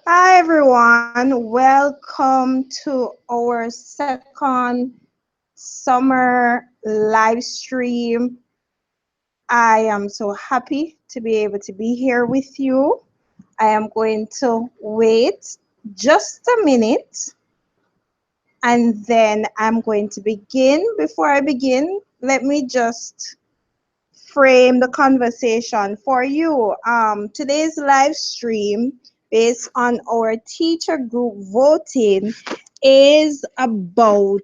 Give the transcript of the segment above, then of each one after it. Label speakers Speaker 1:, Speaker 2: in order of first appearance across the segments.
Speaker 1: Hi everyone, welcome to our second summer live stream. I am so happy to be able to be here with you. I am going to wait just a minute and then I'm going to begin. Before I begin, let me just frame the conversation for you. Today's live stream, based on our teacher group voting, is about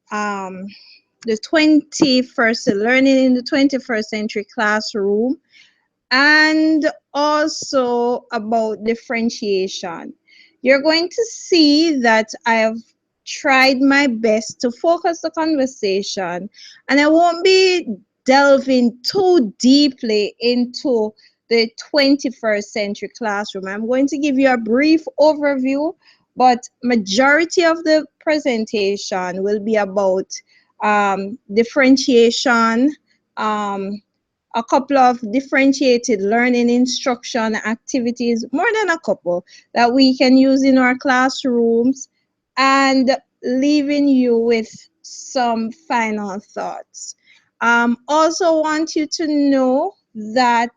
Speaker 1: um, the 21st, learning in the 21st century classroom, and also about differentiation. You're going to see that I have tried my best to focus the conversation, and I won't be delving too deeply into the 21st century classroom. I'm going to give you a brief overview, but majority of the presentation will be about differentiation, um, a couple of differentiated learning instruction activities, more than a couple, that we can use in our classrooms, and leaving you with some final thoughts. Also want you to know that,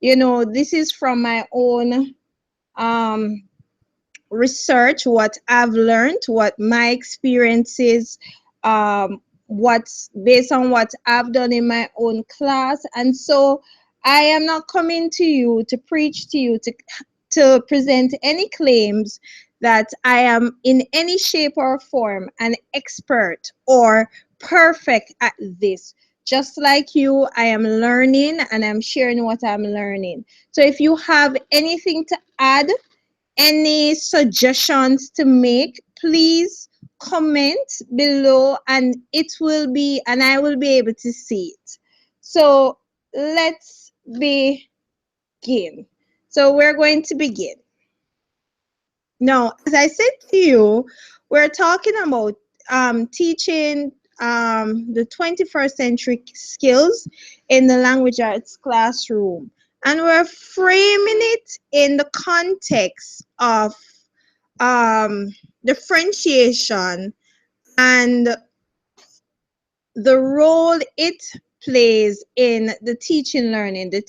Speaker 1: this is from my own research, what I've learned, what my experiences, what's based on what I've done in my own class. And so I am not coming to you to preach to you, to present any claims that I am in any shape or form an expert or perfect at this. Just like you, I am learning and I'm sharing what I'm learning. So if you have anything to add, any suggestions to make, please comment below and I will be able to see it. So let's begin. So we're going to begin. Now, as I said to you, we're talking about teaching the 21st century skills in the language arts classroom. And we're framing it in the context of differentiation and the role it plays in the teaching learning, the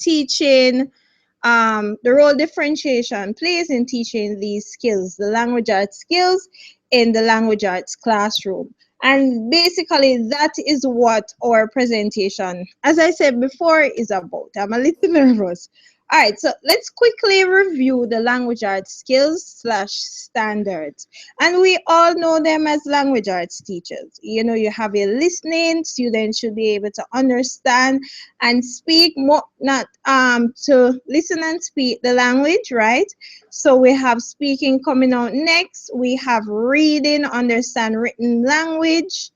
Speaker 1: role differentiation plays in teaching these skills, the language arts skills in the language arts classroom. And basically, that is what our presentation, as I said before, is about. I'm a little nervous. All right, so let's quickly review the language arts skills slash standards. And we all know them as language arts teachers. You have a listening, students should be able to understand and speak, more not to listen and speak the language, right? So we have speaking coming out next, we have reading, understand written language,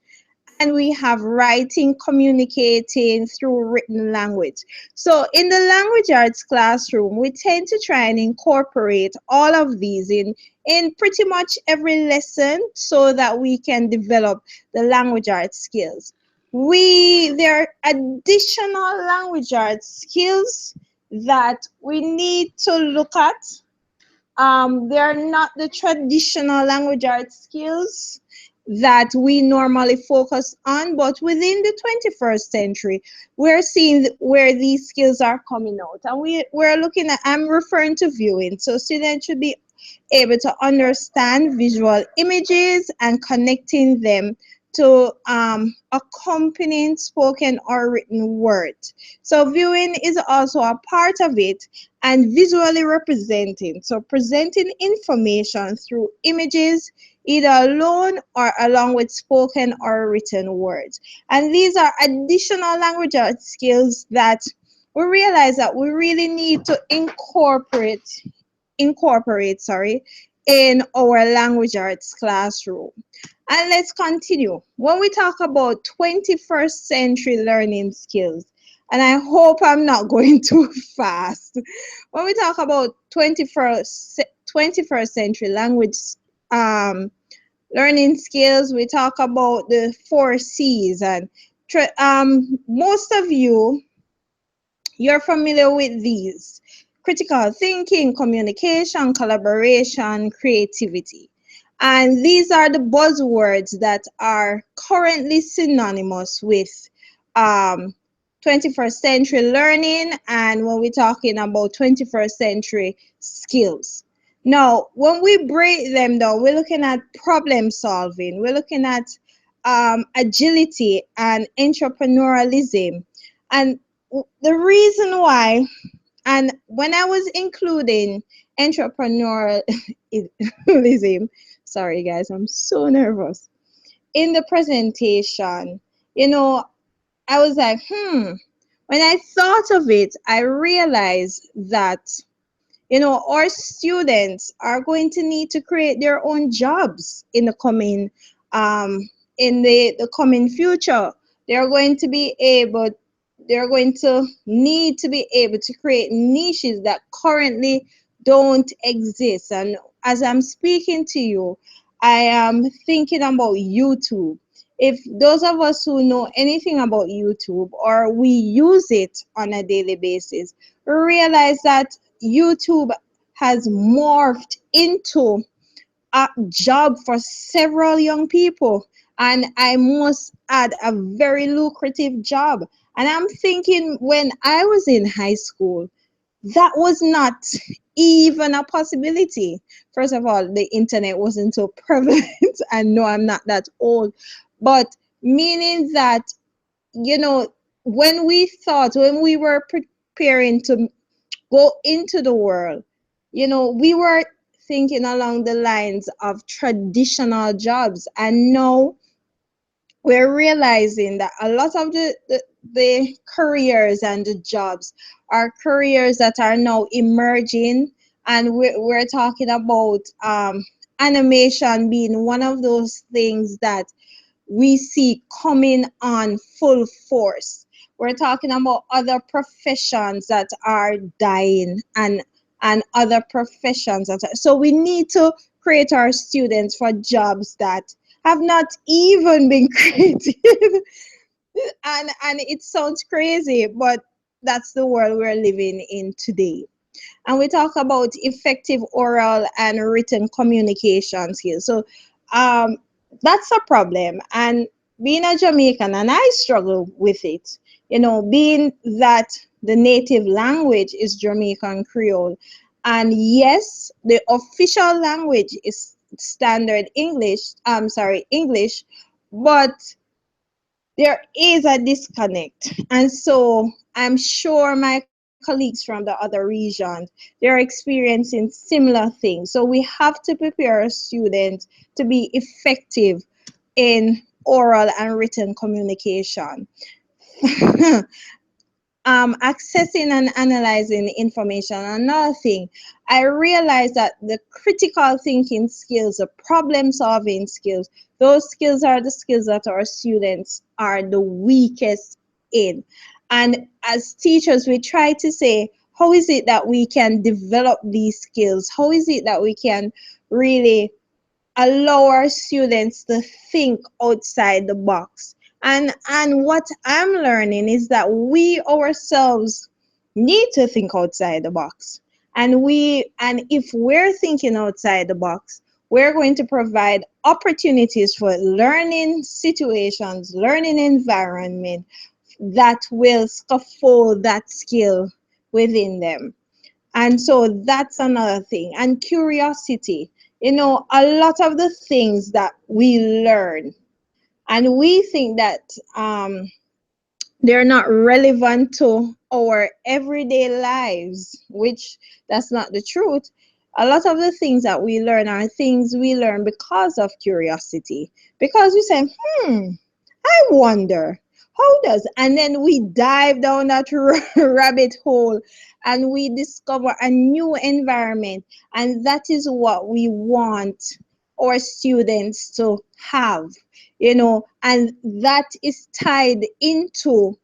Speaker 1: and we have writing, communicating through written language. So in the language arts classroom, we tend to try and incorporate all of these in pretty much every lesson so that we can develop the language arts skills. There are additional language arts skills that we need to look at. They are not the traditional language arts skills that we normally focus on, but within the 21st century, we're seeing where these skills are coming out. And we're looking at, I'm referring to viewing. So students should be able to understand visual images and connecting them to accompanying spoken or written words. So viewing is also a part of it, and visually representing. So presenting information through images, either alone or along with spoken or written words. And these are additional language arts skills that we realize that we really need to incorporate in our language arts classroom. And let's continue. When we talk about 21st century learning skills, and I hope I'm not going too fast. When we talk about 21st century language learning skills, we talk about the 4 C's, and most of you're familiar with these. critical thinking, communication, collaboration, creativity. And these are the buzzwords that are currently synonymous with 21st century learning, and when we're talking about 21st century skills. Now, when we break them down, we're looking at problem solving, we're looking at agility and entrepreneurialism. And the reason why, and when I was including entrepreneurialism, sorry guys, I'm so nervous, in the presentation, you know, I was like, when I thought of it, I realized that, you know, our students are going to need to create their own jobs in the coming the coming future. They're going to be able, they're going to need to be able to create niches that currently don't exist. And as I'm speaking to you, I am thinking about YouTube. If those of us who know anything about YouTube or we use it on a daily basis, realize that YouTube has morphed into a job for several young people, and I must add, a very lucrative job. And I'm thinking, when I was in high school, that was not even a possibility. First of all, the internet wasn't so prevalent. And no, I'm not that old, but meaning that, you know, when we were preparing to go into the world, you know, we were thinking along the lines of traditional jobs. And now we're realizing that a lot of the careers and the jobs are careers that are now emerging. And we're talking about animation being one of those things that we see coming on full force. We're talking about other professions that are dying, and other professions that so we need to create our students for jobs that have not even been created. And it sounds crazy, but that's the world we're living in today. And we talk about effective oral and written communication skills. So that's a problem. And being a Jamaican, and I struggle with it, you know, being that the native language is Jamaican Creole. And yes, the official language is standard English, English, but there is a disconnect. And so I'm sure my colleagues from the other regions, they're experiencing similar things. So we have to prepare our students to be effective in oral and written communication. Accessing and analyzing information. Another thing, I realized that the critical thinking skills, the problem solving skills, those skills are the skills that our students are the weakest in. And as teachers, we try to say, how is it that we can develop these skills? How is it that we can really allow our students to think outside the box? And what I'm learning is that we ourselves need to think outside the box. And if we're thinking outside the box, we're going to provide opportunities for learning situations, learning environment that will scaffold that skill within them. And so that's another thing. And curiosity, you know, a lot of the things that we learn, and we think that they're not relevant to our everyday lives, which that's not the truth. A lot of the things that we learn are things we learn because of curiosity, because we say, I wonder how does, and then we dive down that rabbit hole and we discover a new environment. And that is what we want our students to have, you know, and that is tied into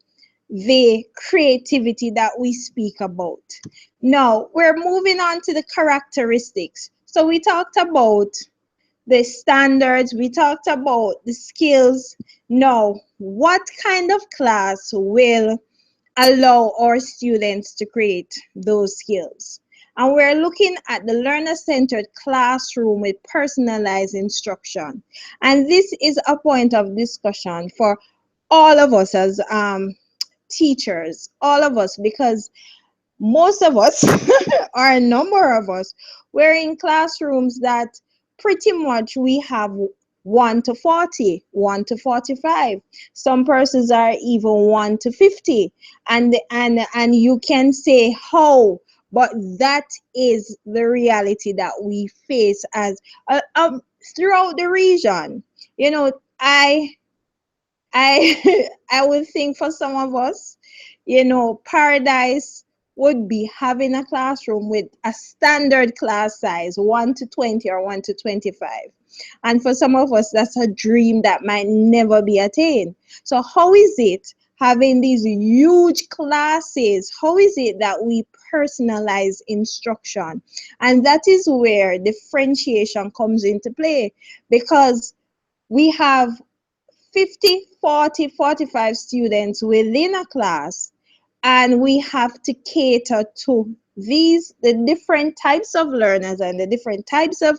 Speaker 1: the creativity that we speak about. Now we're moving on to the characteristics. So we talked about the standards, we talked about the skills. Now, what kind of class will allow our students to create those skills. And we're looking at the learner-centered classroom with personalized instruction. And this is a point of discussion for all of us as teachers, all of us, because most of us, or a number of us, we're in classrooms that pretty much we have 1 to 40, 1 to 45. Some persons are even 1 to 50. And you can say how, but that is the reality that we face as throughout the region. You know, I I would think for some of us, you know, paradise would be having a classroom with a standard class size, 1 to 20 or 1 to 25. And for some of us, that's a dream that might never be attained. So how is it having these huge classes? How is it that we personalize instruction? And that is where differentiation comes into play, because we have 50, 40, 45 students within a class, and we have to cater to the different types of learners and the different types of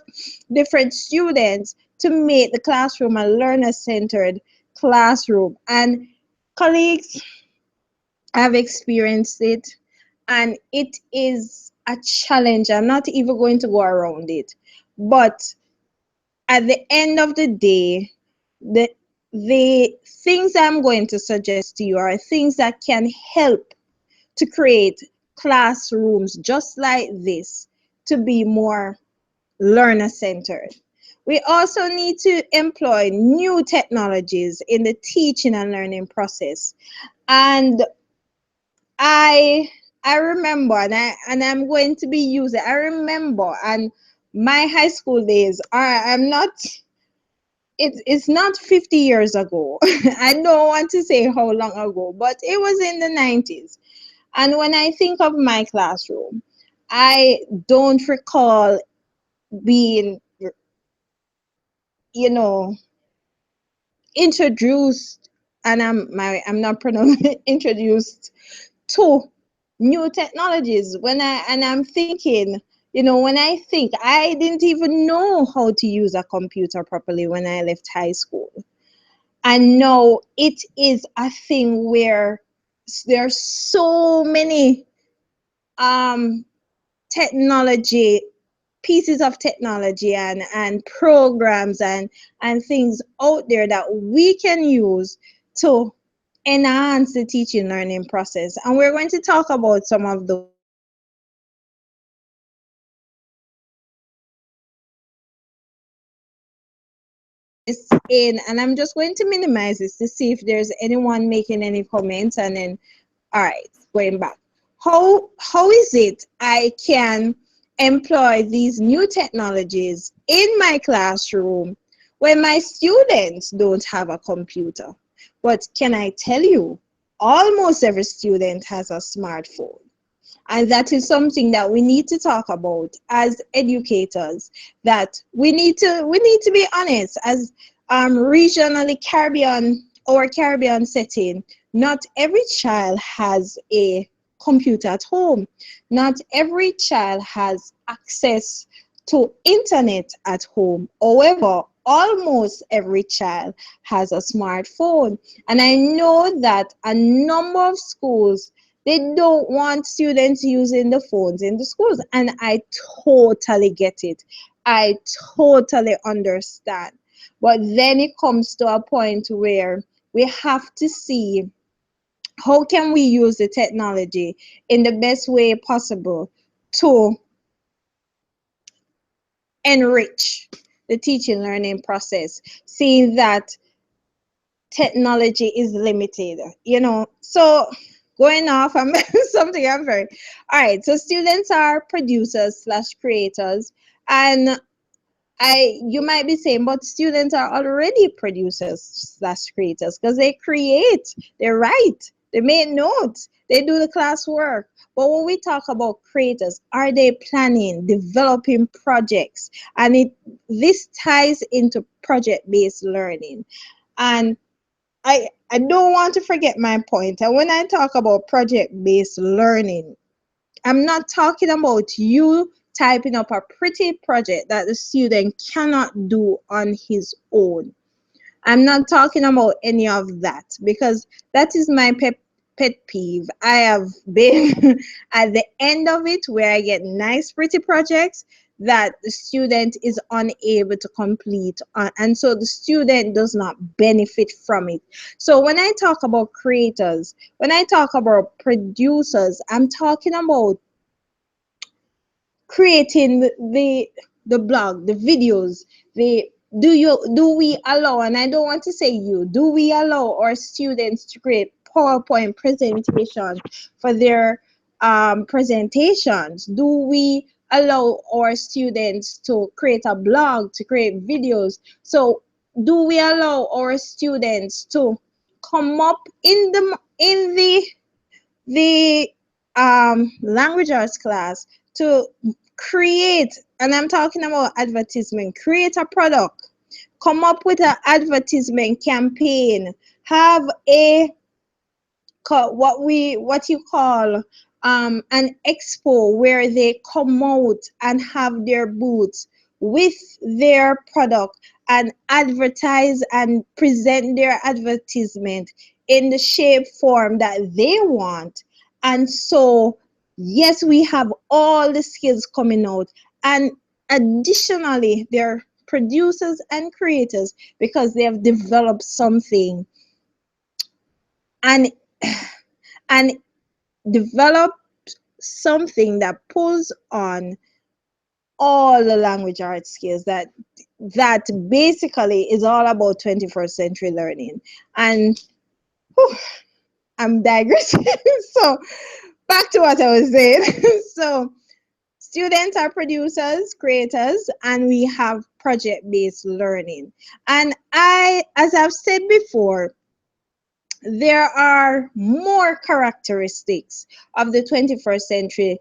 Speaker 1: different students to make the classroom a learner-centered classroom. And colleagues, have experienced it, and it is a challenge. I'm not even going to go around it, but at the end of the day, the the things I'm going to suggest to you are things that can help to create classrooms just like this to be more learner centered. We also need to employ new technologies in the teaching and learning process. And I I remember, and I'm going to be using. I remember, and my high school days are. I'm not. It's not 50 years ago. I don't want to say how long ago, but it was in the 90s. And when I think of my classroom, I don't recall being, you know, introduced, and I'm not pronouncing introduced to new technologies. I'm thinking, when I think, I didn't even know how to use a computer properly when I left high school. And now it is a thing where there's so many um, technology, pieces of technology and programs and things out there that we can use to enhance the teaching learning process. And we're going to talk about some of those and I'm just going to minimize this to see if there's anyone making any comments, and then all right, going back. How is it I can employ these new technologies in my classroom when my students don't have a computer? But can I tell you, almost every student has a smartphone. And that is something that we need to talk about as educators, that we need to be honest as regionally Caribbean or Caribbean setting. Not every child has a computer at home. Not every child has access to internet at home. However, almost every child has a smartphone. And I know that a number of schools, they don't want students using the phones in the schools. And I totally get it. I totally understand. But then it comes to a point where we have to see how can we use the technology in the best way possible to enrich the teaching learning process, seeing that technology is limited, so going off on something I'm very all right. So students are producers slash creators, and you might be saying, but students are already producers slash creators because they create, they write, they make notes, they do the classwork. But when we talk about creators, are they planning, developing projects? And this ties into project-based learning. And I don't want to forget my point. And when I talk about project-based learning, I'm not talking about you typing up a pretty project that the student cannot do on his own. I'm not talking about any of that, because that is my pet peeve. I have been at the end of it where I get nice, pretty projects that the student is unable to complete, and so the student does not benefit from it. So when I talk about creators, when I talk about producers, I'm talking about creating the blog, the videos, the do we allow, and I don't want to say you, do we allow our students to create PowerPoint presentations for their presentations? Do we allow our students to create a blog, to create videos? So do we allow our students to come up in the language arts class to create, and I'm talking about advertisement, create a product, come up with an advertisement campaign, have a what you call an expo where they come out and have their booths with their product and advertise and present their advertisement in the shape form that they want. And so yes, we have all the skills coming out, and additionally they're producers and creators because they have developed something and and develop something that pulls on all the language arts skills that basically is all about 21st century learning. And whew, I'm digressing. So back to what I was saying. So students are producers, creators, and we have project-based learning. And as I've said before, there are more characteristics of the 21st century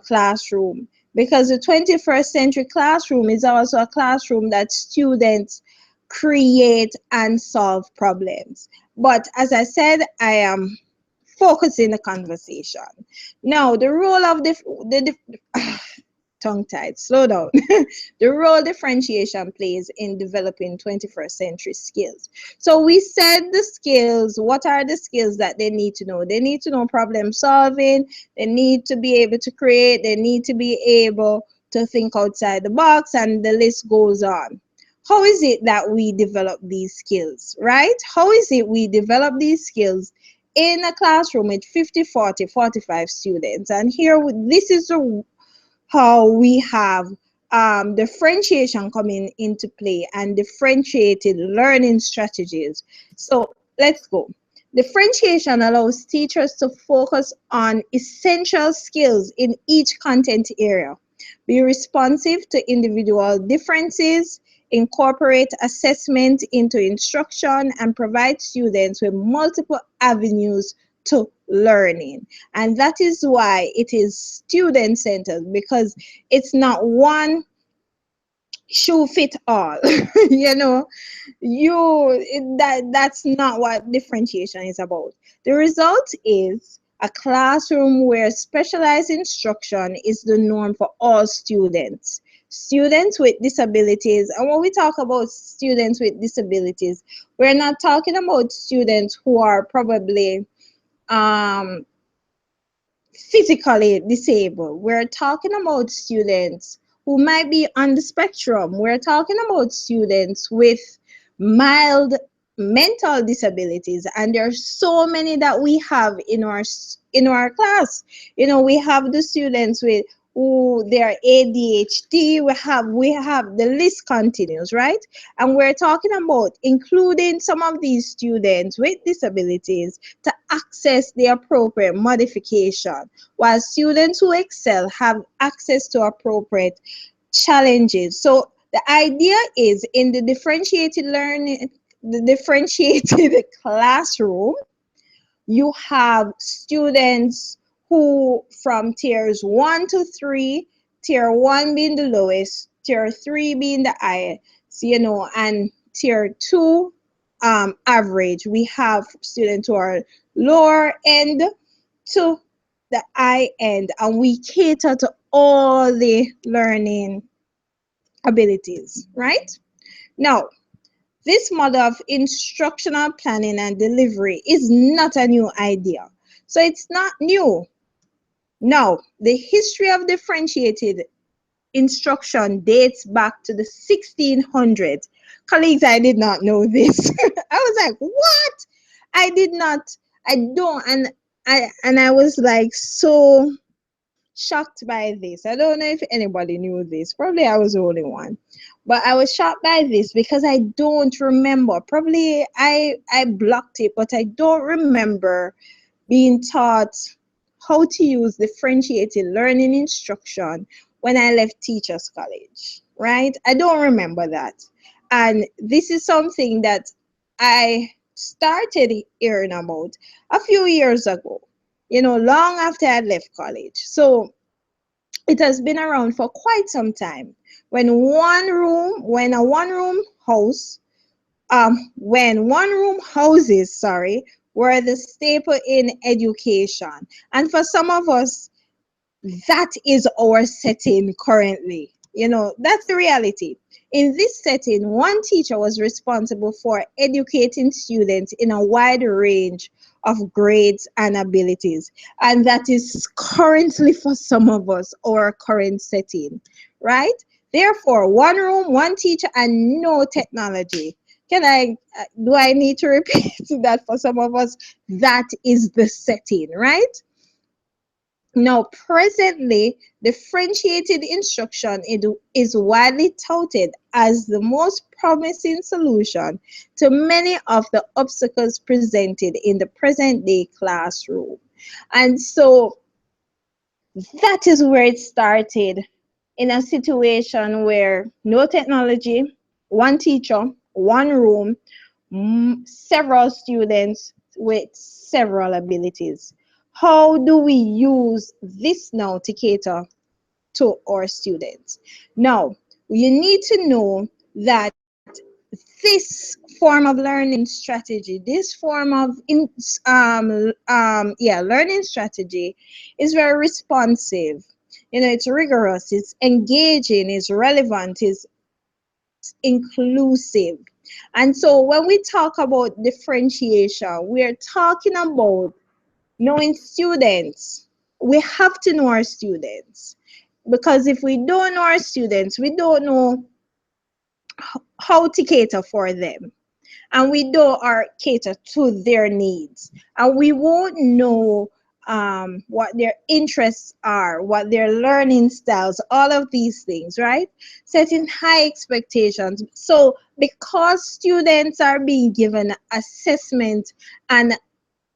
Speaker 1: classroom, because the 21st century classroom is also a classroom that students create and solve problems. But as I said, I am focusing the conversation. Now, the role of the tongue-tied, slow down. The role differentiation plays in developing 21st century skills. So we said the skills, what are the skills that they need to know? They need to know problem solving, they need to be able to create, they need to be able to think outside the box, and the list goes on. How is it that we develop these skills, right? How is it we develop these skills in a classroom with 50, 40, 45 students? And here, this is how we have differentiation coming into play and differentiated learning strategies. So let's go. Differentiation allows teachers to focus on essential skills in each content area, be responsive to individual differences, incorporate assessment into instruction, and provide students with multiple avenues to learning. And that is why it is student-centered, because it's not one shoe fit all. You know, that's not what differentiation is about. The result is a classroom where specialized instruction is the norm for all students. Students with disabilities, and when we talk about students with disabilities, we're not talking about students who are probably physically disabled. We're talking about students who might be on the spectrum. We're talking about students with mild mental disabilities, and there are so many that we have in our class. You know, we have the students with who their ADHD, we have the list continues, right? And we're talking about including some of these students with disabilities to access the appropriate modification, while students who excel have access to appropriate challenges. So the idea is, in the differentiated learning, the differentiated classroom, you have students who from tiers 1 to 3, tier 1 being the lowest, tier 3 being the highest, you know, and tier 2 average. We have students who are lower end to the high end, and we cater to all the learning abilities, right? Now, this model of instructional planning and delivery is not a new idea. So it's not new. Now, the history of differentiated instruction dates back to the 1600s. Colleagues, I did not know this. I was like, what? I did not, I don't, and I was like so shocked by this. I don't know if anybody knew this. Probably I was the only one. But I was shocked by this because I don't remember. Probably I blocked it, but I don't remember being taught how to use differentiated learning instruction when I left Teachers College, right? I don't remember that. And this is something that I started hearing about a few years ago, long after I left college. So it has been around for quite some time. When a one-room house, when one-room houses, were the staple in education. And for some of us, that is our setting currently. That's the reality. In this setting, one teacher was responsible for educating students in a wide range of grades and abilities. And that is currently for some of us our current setting, right? Therefore, one room, one teacher, and no technology. Do I need to repeat that for some of us? That is the setting, right? Now, presently, differentiated instruction is widely touted as the most promising solution to many of the obstacles presented in the present day classroom. And so that is where it started, in a situation where no technology, one teacher, one room, several students with several abilities. How do we use this now to cater to our students? Now, you need to know that this form of learning strategy, this form of learning strategy is very responsive. It's rigorous, it's engaging, it's relevant, it's inclusive. And so when we talk about differentiation, we're talking about knowing students. We have to know our students, because if we don't know our students, we don't know how to cater for them, and we don't cater to their needs, and we won't know what their interests are, what their learning styles, all of these things, right? Setting high expectations. So because students are being given assessment and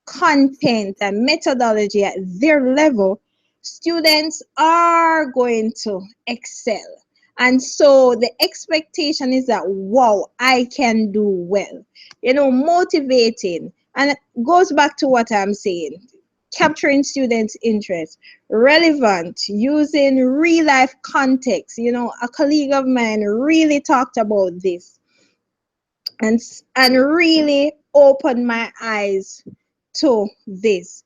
Speaker 1: content and methodology at their level, students are going to excel. And so the expectation is that, wow, I can do well. Motivating. And it goes back to what I'm saying. Capturing students' interest, relevant, using real life context. A colleague of mine really talked about this and really opened my eyes to this.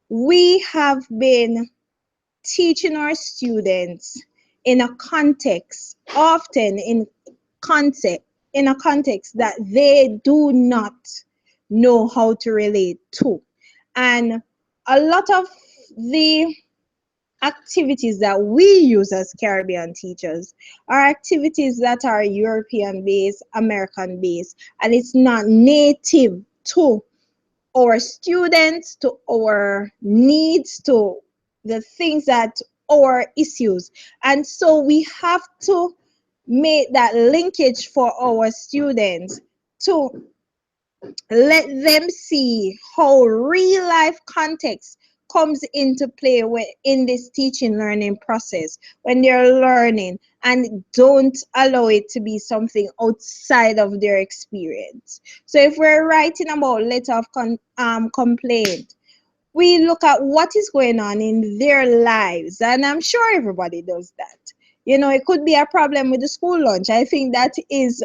Speaker 1: We have been teaching our students in a context, often in a context that they do not know how to relate to. And a lot of the activities that we use as Caribbean teachers are activities that are European based, American based, and it's not native to our students, to our needs, to the things that our issues. And so we have to make that linkage for our students to let them see how real life context comes into play in this teaching learning process when they're learning, and don't allow it to be something outside of their experience. So if we're writing about letter of complaint, we look at what is going on in their lives, and I'm sure everybody does that. You know, it could be a problem with the school lunch. I think that is,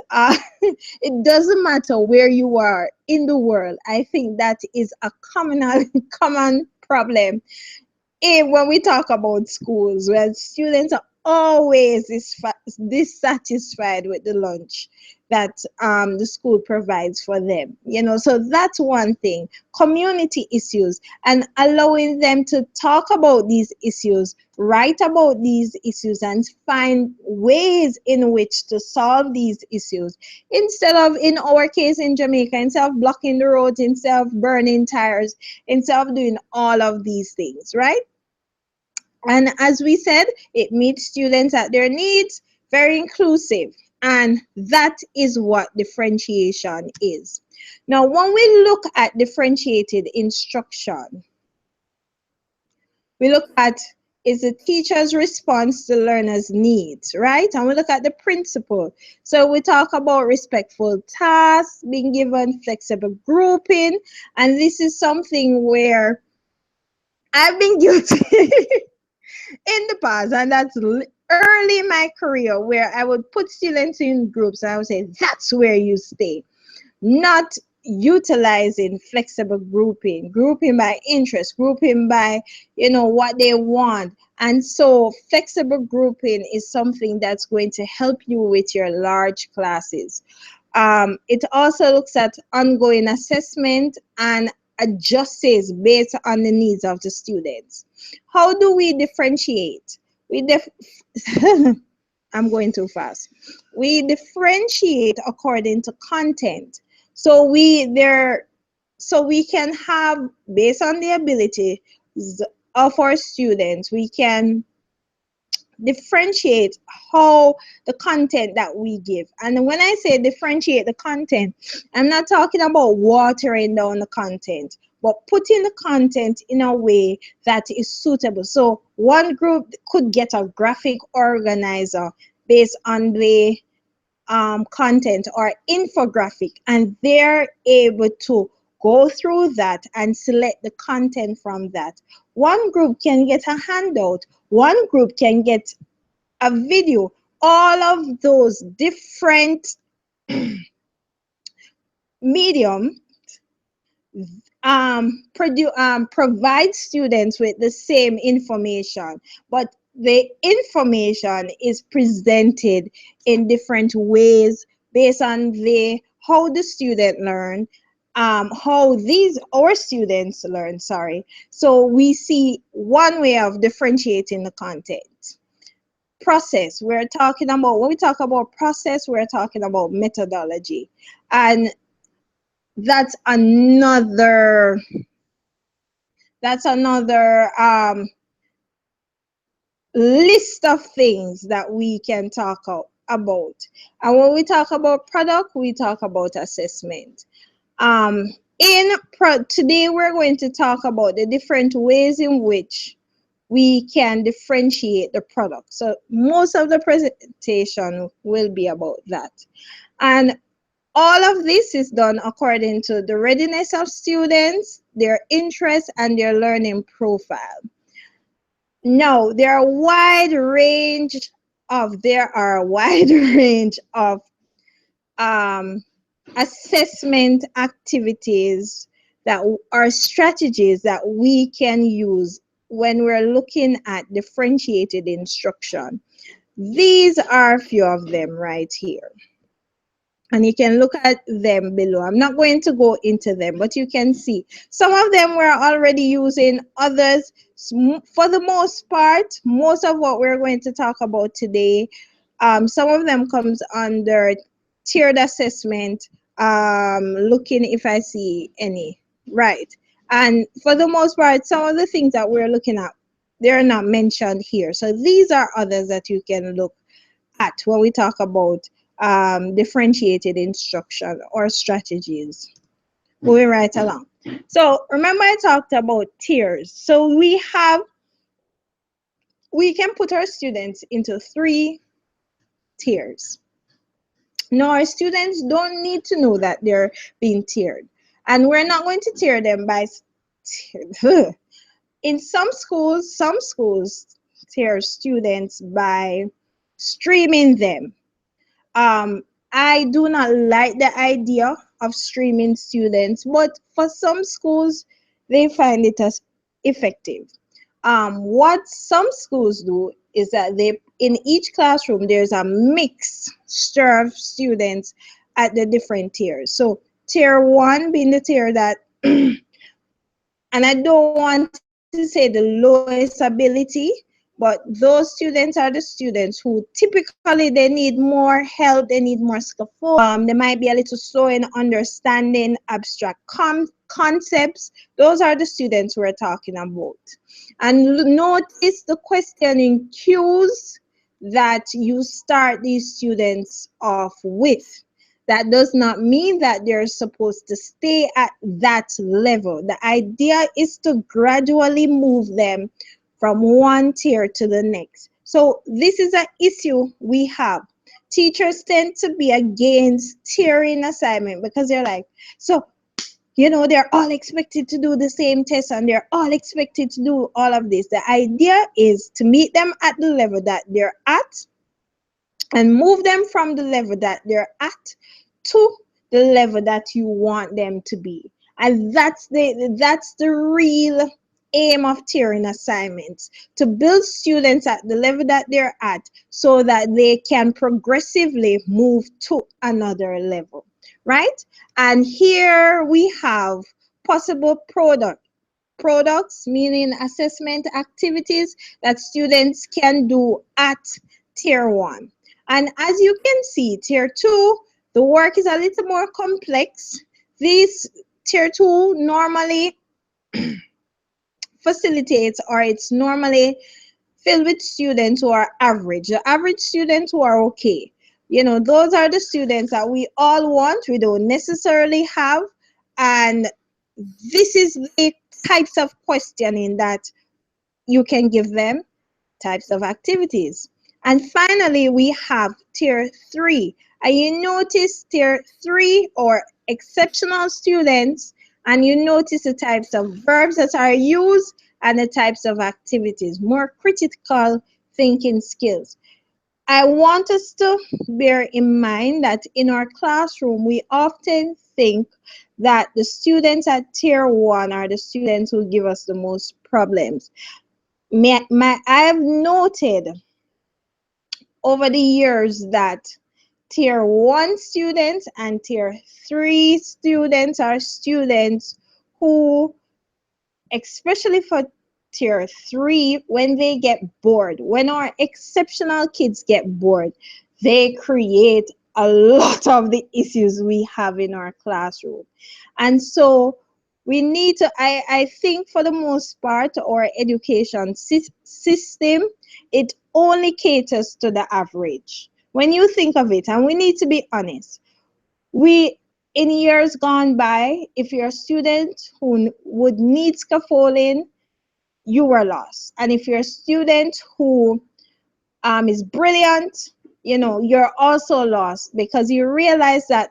Speaker 1: it doesn't matter where you are in the world. I think that is a common problem when we talk about schools, where students are always dissatisfied with the lunch that the school provides for them. You know, so that's one thing. Community issues, and allowing them to talk about these issues, write about these issues, and find ways in which to solve these issues, instead of, in our case in Jamaica, instead of blocking the roads, instead of burning tires, instead of doing all of these things, right? And as we said, it meets students at their needs, very inclusive. And that is what differentiation is. Now, when we look at differentiated instruction, we look at, is the teacher's response to learners' needs, right? And we look at the principle. So we talk about respectful tasks, being given flexible grouping. And this is something where I've been guilty in the past, and that's early in my career, where I would put students in groups and I would say, that's where you stay. Not utilizing flexible grouping by interest, grouping by, you know, what they want. And so flexible grouping is something that's going to help you with your large classes. It also looks at ongoing assessment and adjusts based on the needs of the students. How do we differentiate? I'm going too fast. We differentiate according to content. So we can have, based on the ability of our students, we can differentiate how the content that we give. And when I say differentiate the content, I'm not talking about watering down the content, but putting the content in a way that is suitable. So one group could get a graphic organizer based on the content or infographic, and they're able to go through that and select the content from that. One group can get a handout, one group can get a video. All of those different medium provide students with the same information, but the information is presented in different ways based on how the student learn, how our students learn, sorry. So we see one way of differentiating the content. Process, we're talking about, when we talk about process, we're talking about methodology. And that's another list of things that we can talk about. And when we talk about product, we talk about assessment. Today we're going to talk about the different ways in which we can differentiate the product. So most of the presentation will be about that. And all of this is done according to the readiness of students, their interests, and their learning profile. Now, there are a wide range of assessment activities that are strategies that we can use when we're looking at differentiated instruction. These are a few of them right here. And you can look at them below. I'm not going to go into them, but you can see some of them we're already using, others, for the most part, most of what we're going to talk about today, some of them comes under tiered assessment, looking if I see any, right? And for the most part, some of the things that we're looking at, they're not mentioned here. So these are others that you can look at when we talk about differentiated instruction or strategies. Moving right along. So remember I talked about tiers. So we can put our students into 3 tiers. Now our students don't need to know that they're being tiered. And we're not going to tier them by, in some schools tier students by streaming them. I do not like the idea of streaming students, but for some schools, they find it as effective. What some schools do is that they, in each classroom, there's a mixture of students at the different tiers. So tier one being the tier that, and I don't want to say the lowest ability, but those students are the students who typically they need more help, they need more scaffolding. They might be a little slow in understanding abstract concepts. Those are the students we're talking about. And notice the questioning cues that you start these students off with. That does not mean that they're supposed to stay at that level. The idea is to gradually move them from one tier to the next. So this is an issue we have. Teachers tend to be against tiering assignment because they're like, so, you know, they're all expected to do the same test and they're all expected to do all of this. The idea is to meet them at the level that they're at and move them from the level that they're at to the level that you want them to be. And that's the real aim of tiering assignments, to build students at the level that they're at so that they can progressively move to another level, right? And here we have possible products, meaning assessment activities that students can do at tier one. And as you can see, tier two, the work is a little more complex. This tier two normally facilitates, or it's normally filled with students who are average. The average students who are okay. You know, those are the students that we all want, we don't necessarily have. And this is the types of questioning that you can give them, types of activities. And finally, we have tier three. And you notice tier three, or exceptional students, and you notice the types of verbs that are used and the types of activities, more critical thinking skills. I want us to bear in mind that in our classroom, we often think that the students at tier one are the students who give us the most problems. I've noted over the years that tier one students and tier three students are students who, especially for tier three, when they get bored, when our exceptional kids get bored, they create a lot of the issues we have in our classroom. And so we need to, I think for the most part, our education system, it only caters to the average. When you think of it, and we need to be honest, in years gone by, if you're a student who would need scaffolding, you were lost. And if you're a student who is brilliant, you know, you're also lost, because you realize that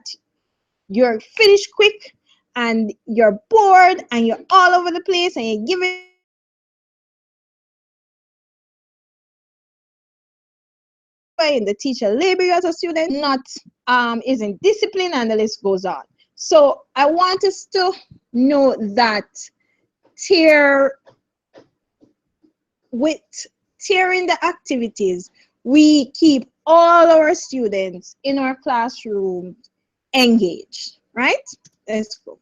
Speaker 1: you're finished quick and you're bored and you're all over the place and you're giving and the teacher label you as a student, not isn't disciplined, and the list goes on. So I want us to know that with tiering the activities, we keep all our students in our classroom engaged, right? Let's go.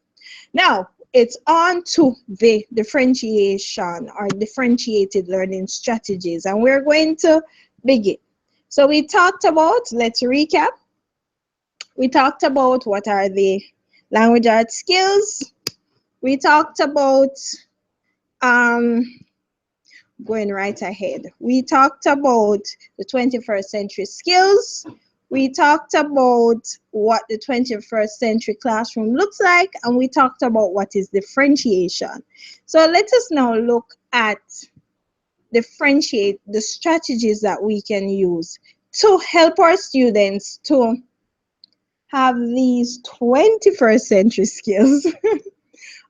Speaker 1: Now, it's on to the differentiation or differentiated learning strategies, and we're going to begin. So we talked about, let's recap. We talked about what are the language arts skills. We talked about going right ahead. We talked about the 21st century skills. We talked about what the 21st century classroom looks like, and we talked about what is differentiation. So let us now look at differentiate the strategies that we can use to help our students to have these 21st century skills. All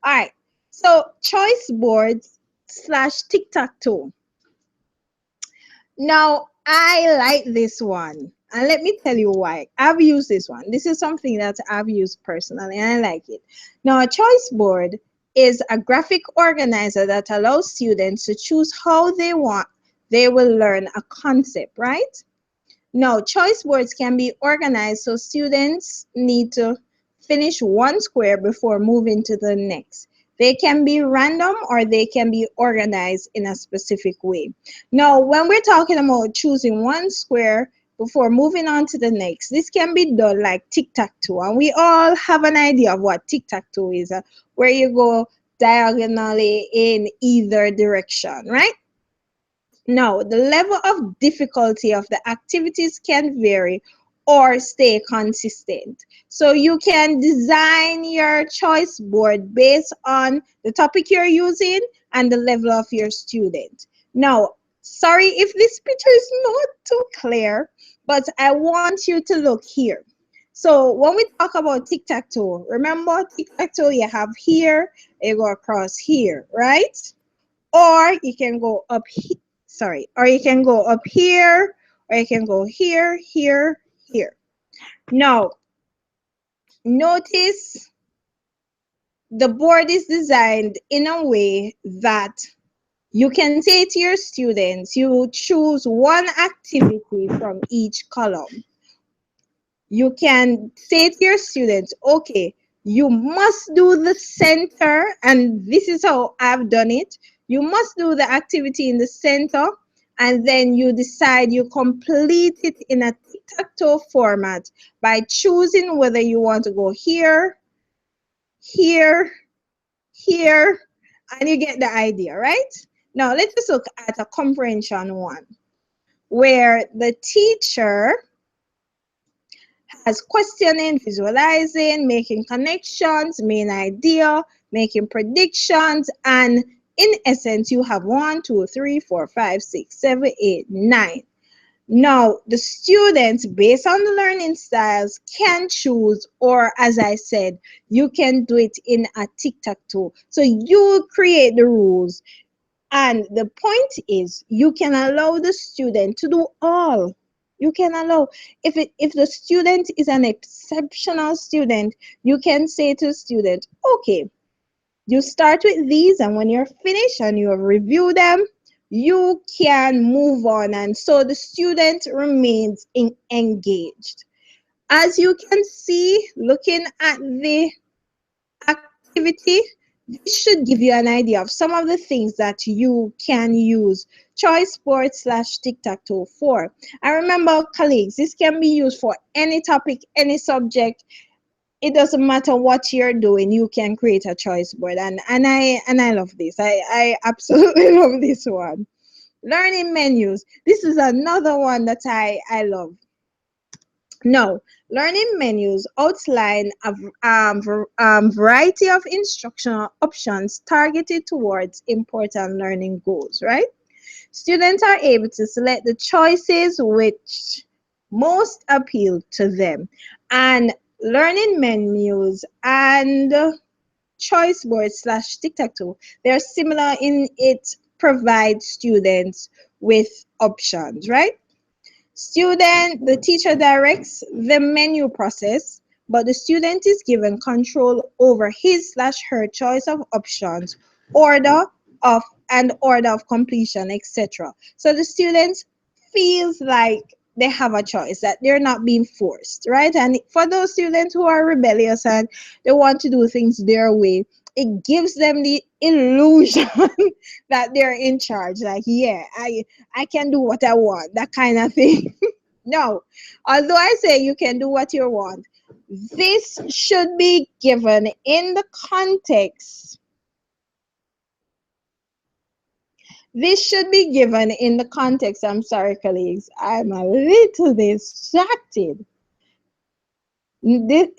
Speaker 1: right, so choice boards / tic-tac-toe. Now, I like this one. And let me tell you why. I've used this one. This is something that I've used personally and I like it. Now, a choice board is a graphic organizer that allows students to choose how they will learn a concept, right? Now, choice boards can be organized so students need to finish one square before moving to the next. They can be random or they can be organized in a specific way. Now, when we're talking about choosing one square before moving on to the next, this can be done like tic-tac-toe. And we all have an idea of what tic-tac-toe is, where you go diagonally in either direction, right? Now, the level of difficulty of the activities can vary or stay consistent. So you can design your choice board based on the topic you're using and the level of your student. Now, sorry if this picture is not too clear, but I want you to look here. So when we talk about tic-tac-toe, remember tic-tac-toe you have here, you go across here, right? Or you can go up here. Sorry, or you can go up here, or you can go here, here, here. Now, notice the board is designed in a way that you can say to your students, you choose one activity from each column. You can say to your students, okay, you must do the center, and this is how I've done it. You must do the activity in the center, and then you decide you complete it in a tic-tac-toe format by choosing whether you want to go here, here, here, and you get the idea, right? Now, let's just look at a comprehension one, where the teacher has questioning, visualizing, making connections, main idea, making predictions, and in essence, you have 1, 2, 3, 4, 5, 6, 7, 8, 9. Now, the students, based on the learning styles, can choose, or as I said, you can do it in a tic-tac-toe. So you create the rules. And the point is, you can allow the student to do all. You can allow, if the student is an exceptional student, you can say to the student, okay, you start with these, and when you're finished and you have reviewed them, you can move on. And so the student remains engaged. As you can see, looking at the activity, this should give you an idea of some of the things that you can use choice board / tic-tac-toe for. And remember, colleagues, this can be used for any topic, any subject. It doesn't matter what you're doing, you can create a choice board. And I love this. I absolutely love this one. Learning menus. This is another one that I love. Now, learning menus outline a variety of instructional options targeted towards important learning goals, right? Students are able to select the choices which most appeal to them. And learning menus and choice board / tic-tac-toe, they're similar in it provides students with options, right? The teacher directs the menu process, but the student is given control over his / her choice of options, order of order of completion, etc. So the student feels like they have a choice, that they're not being forced, right? And for those students who are rebellious and they want to do things their way, it gives them the illusion that they're in charge. Like, yeah, I can do what I want, that kind of thing. No, although I say you can do what you want, this should be given in the context. This should be given in the context. I'm sorry, colleagues. I'm a little distracted. This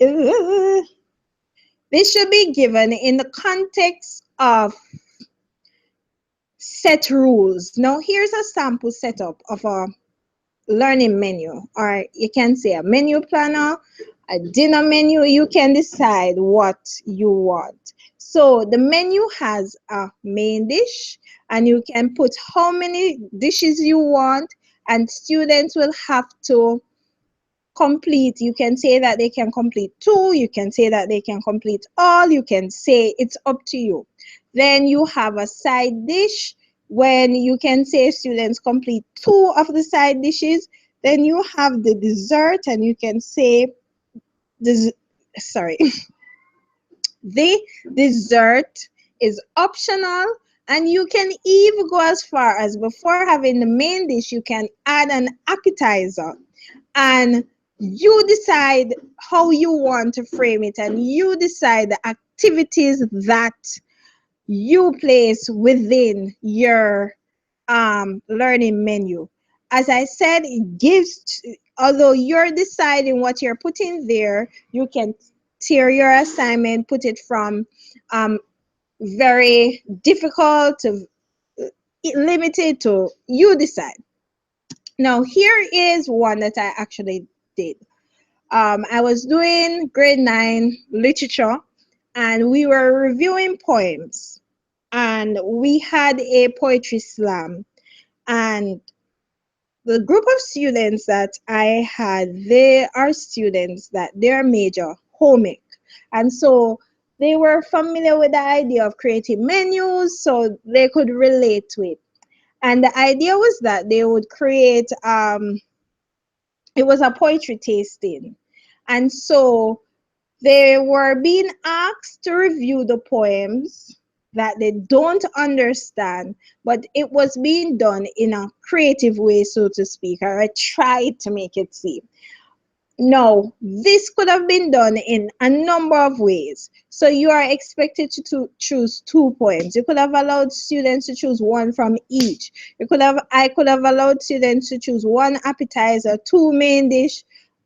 Speaker 1: should be given in the context of set rules. Now, here's a sample setup of a learning menu, or you can say a menu planner, a dinner menu. You can decide what you want. So the menu has a main dish, and you can put how many dishes you want, and students will have to complete. You can say that they can complete 2, you can say that they can complete all, you can say it's up to you. Then you have a side dish when you can say students complete 2 of the side dishes. Then you have the dessert and you can say this, sorry, the dessert is optional, and you can even go as far as before having the main dish, you can add an appetizer, and you decide how you want to frame it, and you decide the activities that you place within your learning menu. As I said, it gives, although you're deciding what you're putting there, you can tier your assignment, put it from very difficult to limited to you decide. Now, here is one that I actually did. I was doing grade 9 literature, and we were reviewing poems, and we had a poetry slam, and the group of students that I had, they are students that their major home ec, and so they were familiar with the idea of creating menus, so they could relate to it. And the idea was that they would create it was a poetry tasting, and so they were being asked to review the poems that they don't understand, but it was being done in a creative way, so to speak, or I tried to make it seem. No, this could have been done in a number of ways. So you are expected to choose 2 poems. You could have allowed students to choose 1 from each. I could have allowed students to choose 1 appetizer, 2 main dish,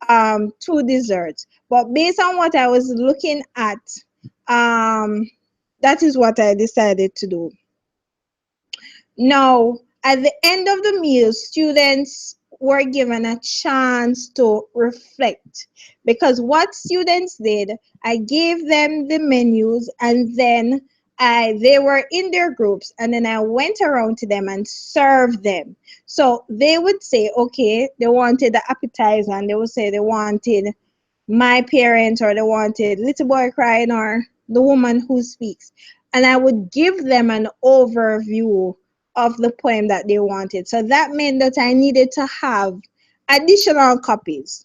Speaker 1: 2 desserts. But based on what I was looking at, that is what I decided to do. Now, at the end of the meal, students were given a chance to reflect, because what students did, I gave them the menus, and then they were in their groups, and then I went around to them and served them. So they would say, okay, they wanted the appetizer, and they would say they wanted my parents, or they wanted little boy crying, or the woman who speaks, and I would give them an overview of the poem that they wanted. So that meant that I needed to have additional copies.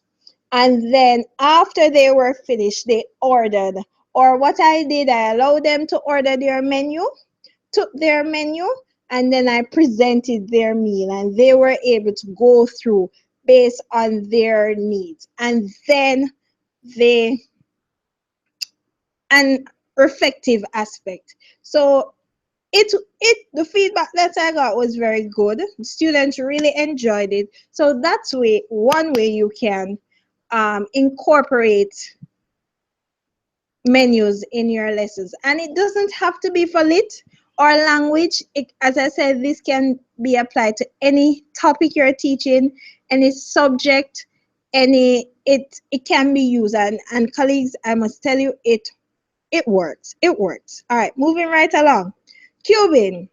Speaker 1: And then after they were finished, they ordered, or what I did, I allowed them to order their menu, took their menu, and then I presented their meal, and they were able to go through based on their needs. And then they, an reflective aspect. So the feedback that I got was very good. The students really enjoyed it. So that's one way you can incorporate menus in your lessons, and it doesn't have to be for lit or language. As I said, this can be applied to any topic you're teaching, any subject, it can be used, and colleagues, I must tell you, it works. All right, moving right along. Cuban.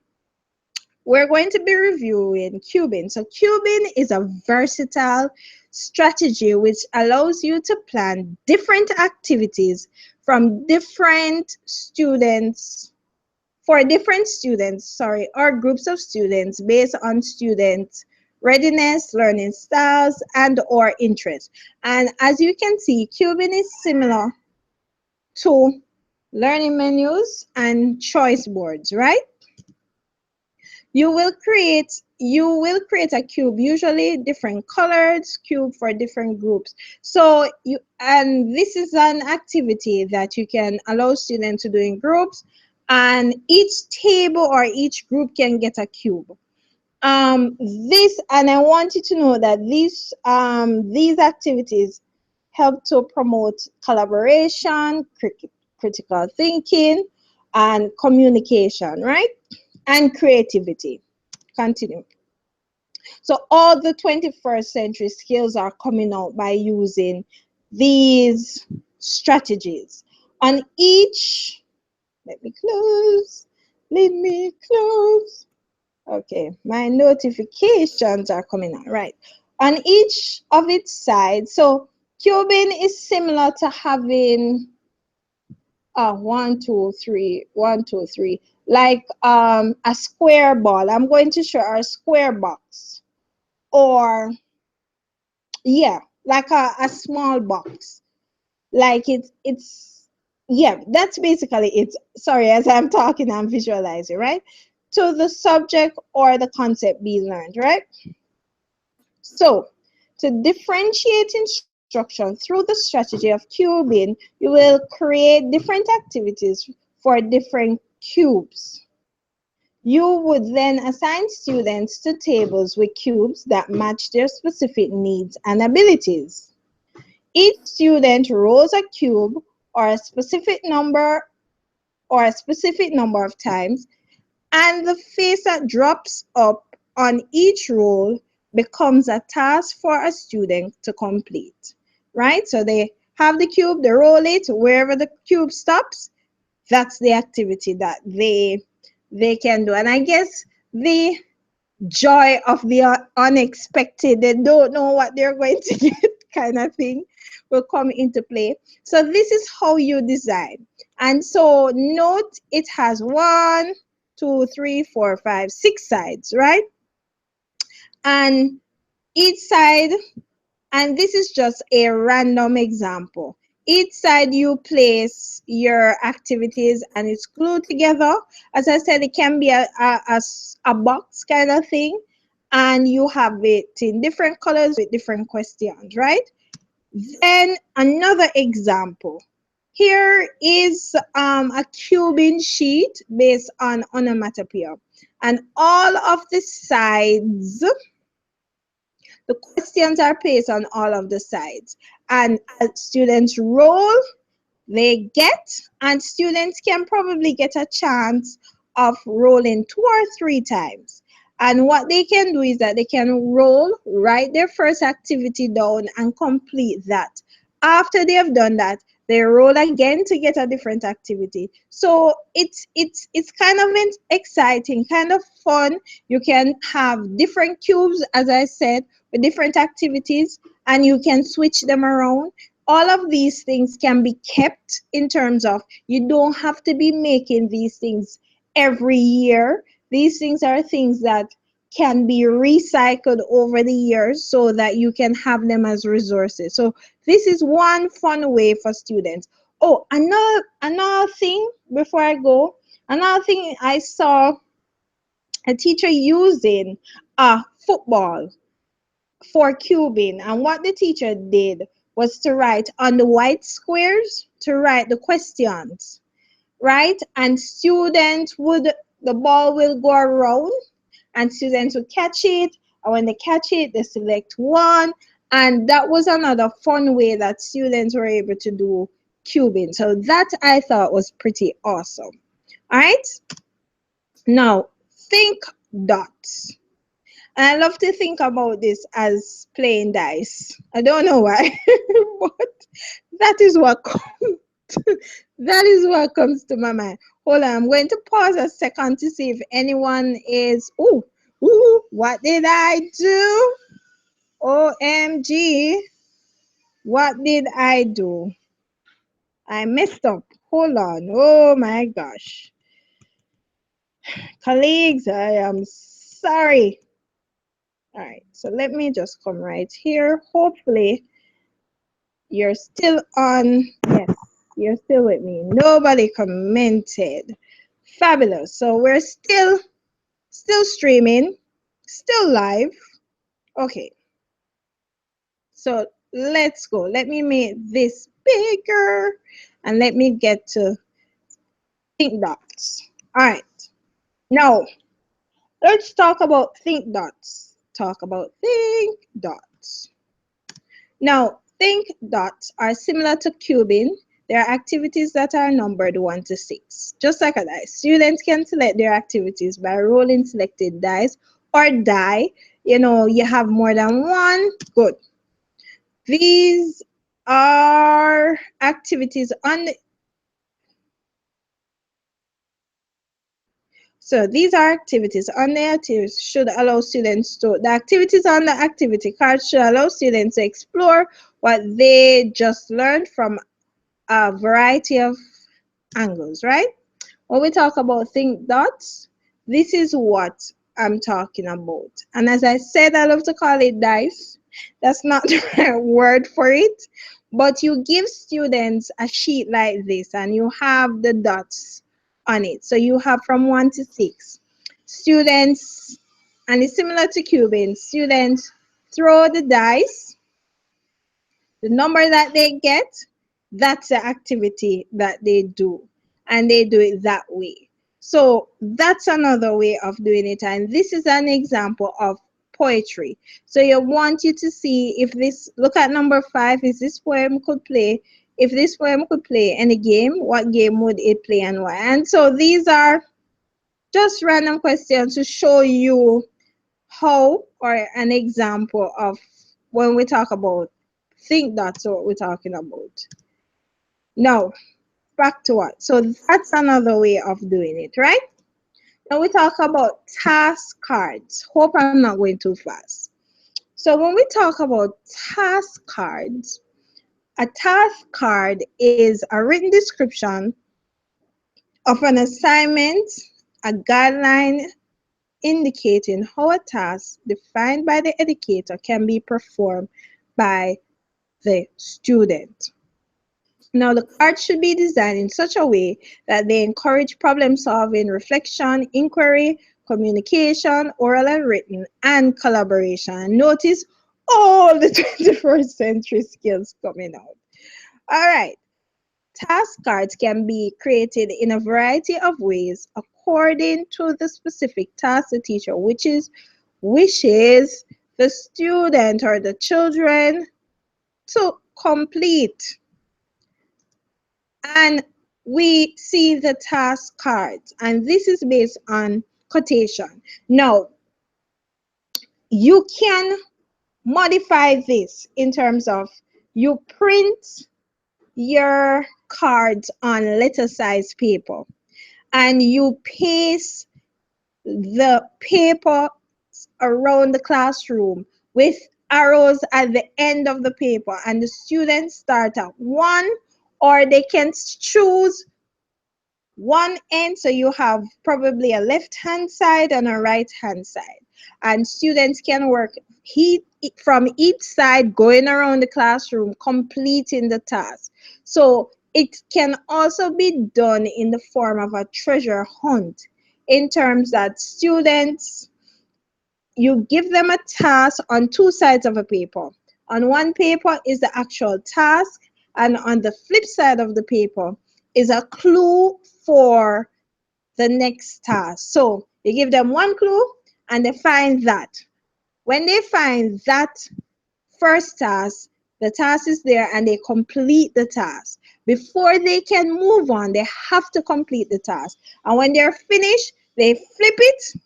Speaker 1: We're going to be reviewing Cuban. So Cuban is a versatile strategy which allows you to plan different activities from different students, or groups of students based on students' readiness, learning styles, and or interests. And as you can see, Cuban is similar to learning menus and choice boards, right? You will create a cube, usually different colors cube for different groups. So this is an activity that you can allow students to do in groups, and each table or each group can get a cube. And I want you to know that these activities help to promote collaboration, critical thinking, and communication, right? And creativity. Continue. So all the 21st century skills are coming out by using these strategies. On each, let me close. Okay, my notifications are coming out, right? On each of its sides, so cubing is similar to having 1, 2, 3, 1, 2, 3, like a square ball. I'm going to show our square box, or yeah, like a small box. Like it's yeah, that's basically it. Sorry, as I'm talking, I'm visualizing, right? To the subject or the concept being learned, right? So to differentiate instruction through the strategy of cubing, you will create different activities for different cubes. You would then assign students to tables with cubes that match their specific needs and abilities. Each student rolls a cube or a specific number of times, and the face that drops up on each roll becomes a task for a student to complete. Right? So they have the cube, they roll it, wherever the cube stops, that's the activity that they can do. And I guess the joy of the unexpected, they don't know what they're going to get kind of thing, will come into play. So this is how you design. And so note it has 1, 2, 3, 4, 5, 6 sides, right? And each side, and this is just a random example. Each side you place your activities and it's glued together. As I said, it can be a box kind of thing. And you have it in different colors with different questions, right? Then another example. Here is a cubing sheet based on onomatopoeia. And all of the sides, the questions are placed on all of the sides. And as students roll, they get, and students can probably get a chance of rolling 2 or 3 times. And what they can do is that they can roll, write their first activity down, and complete that. After they have done that, they roll again to get a different activity. So it's kind of exciting, kind of fun. You can have different cubes, as I said, with different activities, and you can switch them around. All of these things can be kept in terms of you don't have to be making these things every year. These things are things that can be recycled over the years so that you can have them as resources. So this is one fun way for students. Oh, another thing before I go, another thing I saw a teacher using football for cubing, and what the teacher did was to write on the white squares, to write the questions, right? And students would, the ball will go around and students would catch it, and when they catch it, they select one. And that was another fun way that students were able to do cubing. So that I thought was pretty awesome. All right, now think dots. And I love to think about this as playing dice. I don't know why, but that is what that is what comes to my mind. Hold on, I'm going to pause a second to see if anyone is. Ooh, what did I do? OMG, what did I do? I messed up. Hold on. Oh my gosh. Colleagues, I am sorry. All right, so let me just come right here. Hopefully, you're still on. Yes, you're still with me. Nobody commented. Fabulous. So we're still streaming, still live. Okay. So let's go. Let me make this bigger and let me get to think dots. All right. Now, let's talk about think dots. Talk about think dots. Now, think dots are similar to cubing. There are activities that are numbered 1 to 6, just like a dice. Students can select their activities by rolling selected dice or die. You know, you have more than one, good. These are activities on the, So these are activities. On the activities should allow students to, the activities on the activity card should allow students to explore what they just learned from a variety of angles, right? When we talk about think dots, this is what I'm talking about. And as I said, I love to call it dice. That's not the right word for it. But you give students a sheet like this and you have the dots on it. So you have from 1 to 6. Students, and it's similar to Cuban, students throw the dice. The number that they get, that's the activity that they do. And they do it that way. So that's another way of doing it. And this is an example of poetry. So you want you to see if this, look at number 5, is this poem could play. If this poem could play any game, what game would it play and why? And so these are just random questions to show you how, or an example of when we talk about think that's what we're talking about. Now, back to what? So that's another way of doing it, right? Now we talk about task cards. Hope I'm not going too fast. So when we talk about task cards, a task card is a written description of an assignment, a guideline indicating how a task defined by the educator can be performed by the student. Now, the cards should be designed in such a way that they encourage problem solving, reflection, inquiry, communication, oral and written, and collaboration. Notice all the 21st century skills coming out. All right. Task cards can be created in a variety of ways according to the specific task the teacher wishes the student or the children to complete. And we see the task cards, and this is based on quotation. Now, you can modify this in terms of you print your cards on letter size paper and you paste the paper around the classroom with arrows at the end of the paper, and the students start at 1, or they can choose one end, so you have probably a left hand side and a right hand side, and students can work from each side going around the classroom completing the task. So it can also be done in the form of a treasure hunt, in terms that students, you give them a task on 2 sides of a paper. On one paper is the actual task, and on the flip side of the paper is a clue for the next task. So you give them one clue and they find that. When they find that first task, the task is there and they complete the task. Before they can move on, they have to complete the task. And when they're finished, they flip it.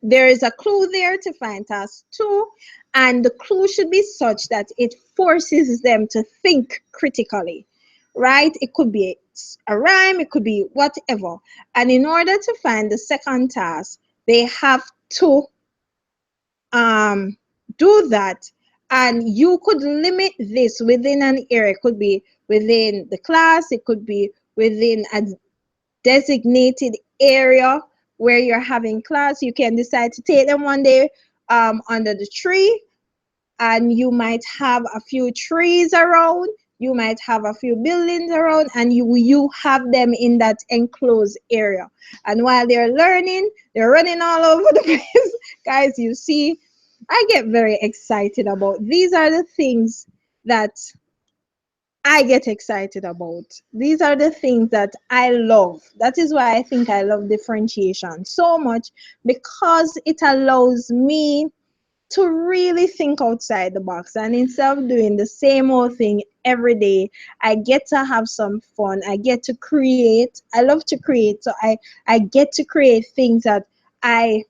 Speaker 1: There is a clue there to find task 2, and the clue should be such that it forces them to think critically, right? It could be a rhyme, it could be whatever. And in order to find the second task, they have to do that. And you could limit this within an area. It could be within the class, it could be within a designated area where you're having class. You can decide to take them one day under the tree, and you might have a few trees around, you might have a few buildings around, and you have them in that enclosed area. And while they're learning, they're running all over the place. Guys, you see, I get very excited about these. Are the things that I get excited about. These are the things that I love. That is why I think I love differentiation so much, because it allows me to really think outside the box. And instead of doing the same old thing every day, I get to have some fun. I get to create. I love to create. So I get to create things that I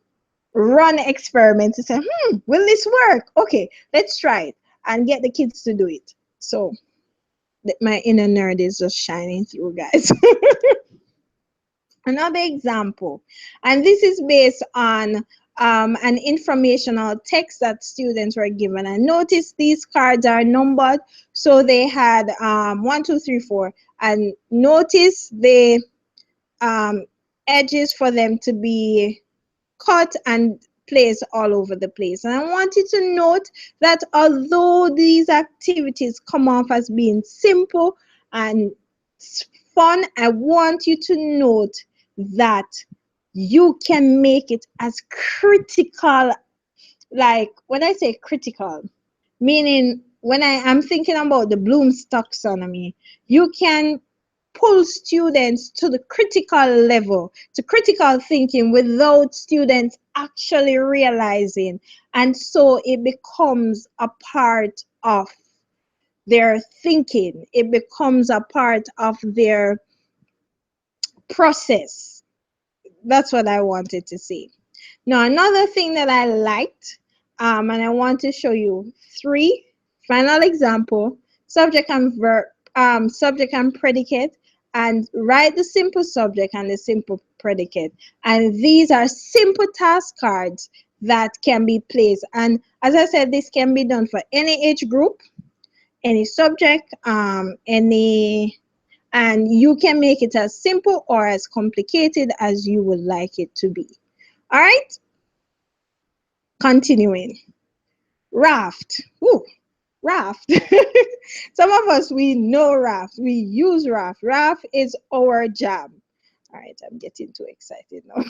Speaker 1: run experiments to say, will this work? Okay, let's try it, and get the kids to do it. So my inner nerd is just shining through, guys. Another example, and this is based on an informational text that students were given. And notice these cards are numbered, so they had 1, 2, 3, 4. And notice the edges for them to be cut and placed all over the place. And I want you to note that although these activities come off as being simple and fun, I want you to note that you can make it as critical. Like when I say critical, meaning when I am thinking about the Bloom's taxonomy, you can pull students to the critical level, to critical thinking without students actually realizing. And so it becomes a part of their thinking. It becomes a part of their process. That's what I wanted to say. Now, another thing that I liked, and I want to show you 3 final example: subject and verb, subject and predicate, and write the simple subject and the simple predicate. And these are simple task cards that can be placed. And as I said, this can be done for any age group, any subject, and you can make it as simple or as complicated as you would like it to be. All right, continuing. Raft. Ooh, Raft. Some of us, we know Raft. We use Raft. Raft is our jam. All right, I'm getting too excited now.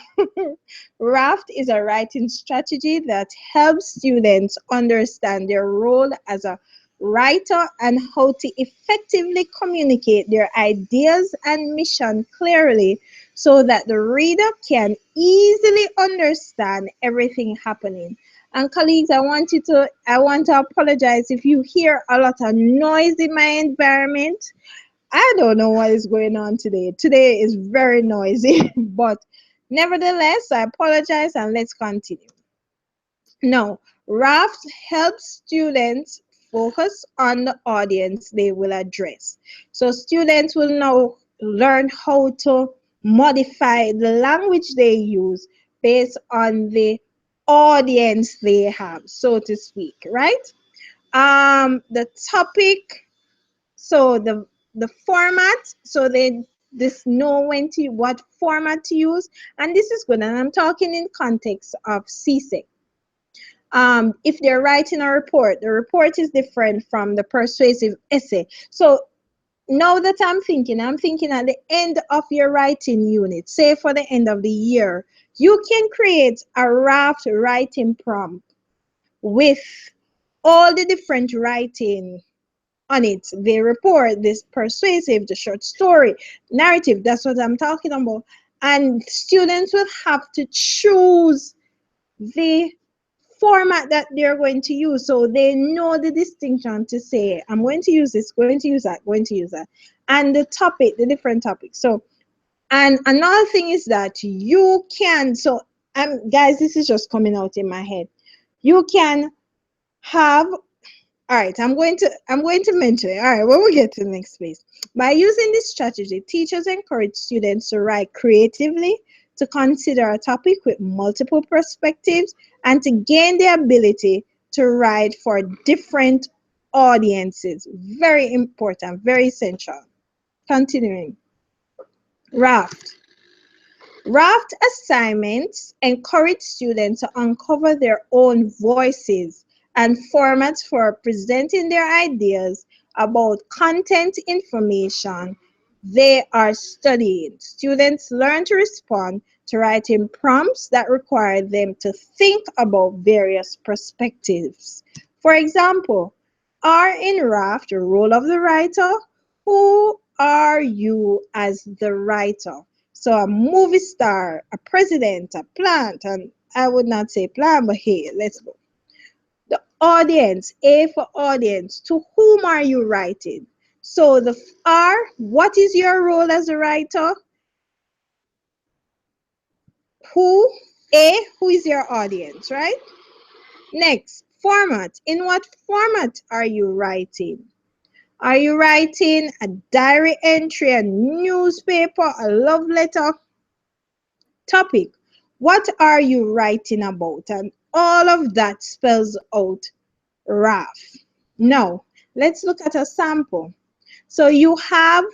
Speaker 1: Raft is a writing strategy that helps students understand their role as a writer and how to effectively communicate their ideas and mission clearly so that the reader can easily understand everything happening. And colleagues, I want to apologize if you hear a lot of noise in my environment. I don't know what is going on today. Today is very noisy, but nevertheless, I apologize, and let's continue. Now, Raft helps students focus on the audience they will address. So students will now learn how to modify the language they use based on the audience they have, so to speak, right? The topic, so the format, so they this know when to what format to use, and this is good. And I'm talking in context of CSEC. If they're writing a report, the report is different from the persuasive essay. So now that I'm thinking at the end of your writing unit, say for the end of the year, you can create a Raft writing prompt with all the different writing on it. The report, this persuasive, the short story, narrative, that's what I'm talking about. And students will have to choose the format that they're going to use, so they know the distinction to say, I'm going to use this, going to use that, going to use that, and the topic, the different topics. So, and another thing is that you can, so guys, this is just coming out in my head. You can have, all right, I'm going to mention it. All right, when we get to the next phase. By using this strategy, teachers encourage students to write creatively, to consider a topic with multiple perspectives, and to gain the ability to write for different audiences. Very important, very essential. Continuing. Raft. Raft assignments encourage students to uncover their own voices and formats for presenting their ideas about content information they are studying. Students learn to respond to writing prompts that require them to think about various perspectives. For example, are in Raft the role of the writer? Who are you as the writer? So a movie star, a president, a plant, and I would not say plant, but hey, let's go. The audience, A for audience, to whom are you writing? So the R, what is your role as a writer? Who, A, who is your audience, right? Next, format. In what format are you writing? Are you writing a diary entry, a newspaper, a love letter? Topic, what are you writing about? And all of that spells out Raft. Now, let's look at a sample. So you have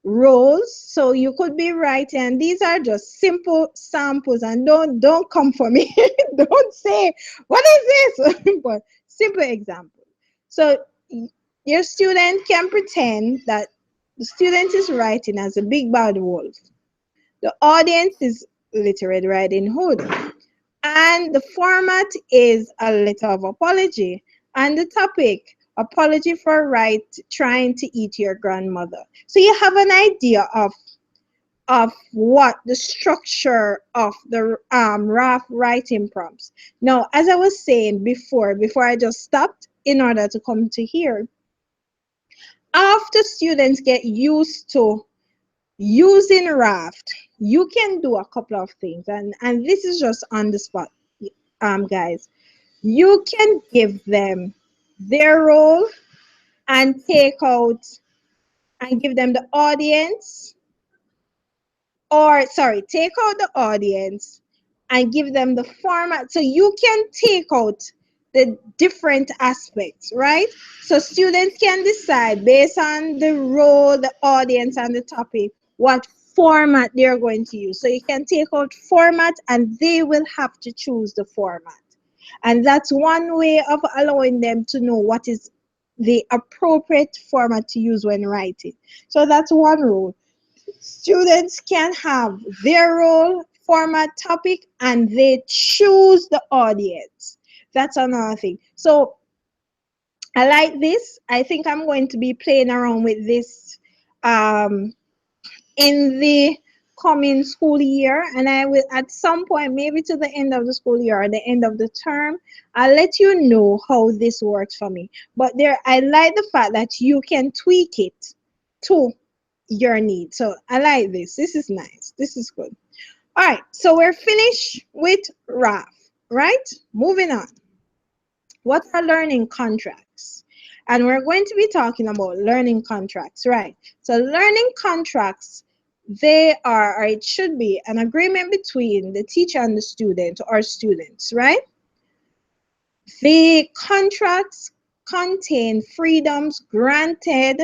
Speaker 1: roles, so you could be writing, and these are just simple samples, and don't come for me. Don't say what is this. But simple example. So your student can pretend that the student is writing as a big bad wolf. The audience is Little Red Riding Hood, and the format is a letter of apology, and the topic, apology for trying to eat your grandmother. So you have an idea of what the structure of the Raft writing prompts. Now, as I was saying before I just stopped in order to come to here, after students get used to using Raft, you can do a couple of things, and this is just on the spot, guys. You can give them their role and take out and give them the audience, or sorry, take out the audience and give them the format. So you can take out the different aspects, right? So students can decide based on the role, the audience, and the topic, what format they're going to use. So you can take out format and they will have to choose the format. And that's one way of allowing them to know what is the appropriate format to use when writing. So that's one rule. Students can have their role, format, topic, and they choose the audience. That's another thing. So I like this. I think I'm going to be playing around with this in the coming school year, and I will at some point, maybe to the end of the school year or the end of the term, I'll let you know how this works for me. But I like the fact that you can tweak it to your needs. So I like this. This is nice. This is good. All right, so we're finished with Raft, right? Moving on. What are learning contracts? And we're going to be talking about learning contracts, right? So learning contracts, they are, or it should be, an agreement between the teacher and the student or students, right? The contracts contain freedoms granted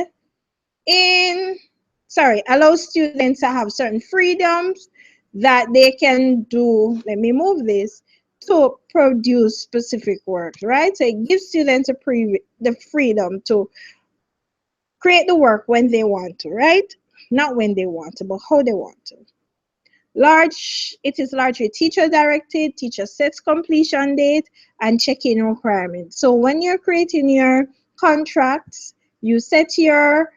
Speaker 1: allow students to have certain freedoms that they can do, let me move this, to produce specific works, right? So it gives students the freedom to create the work when they want to, right? Not when they want to, but how they want to. It is largely teacher directed, teacher sets completion date and check-in requirements. So when you're creating your contracts, you set your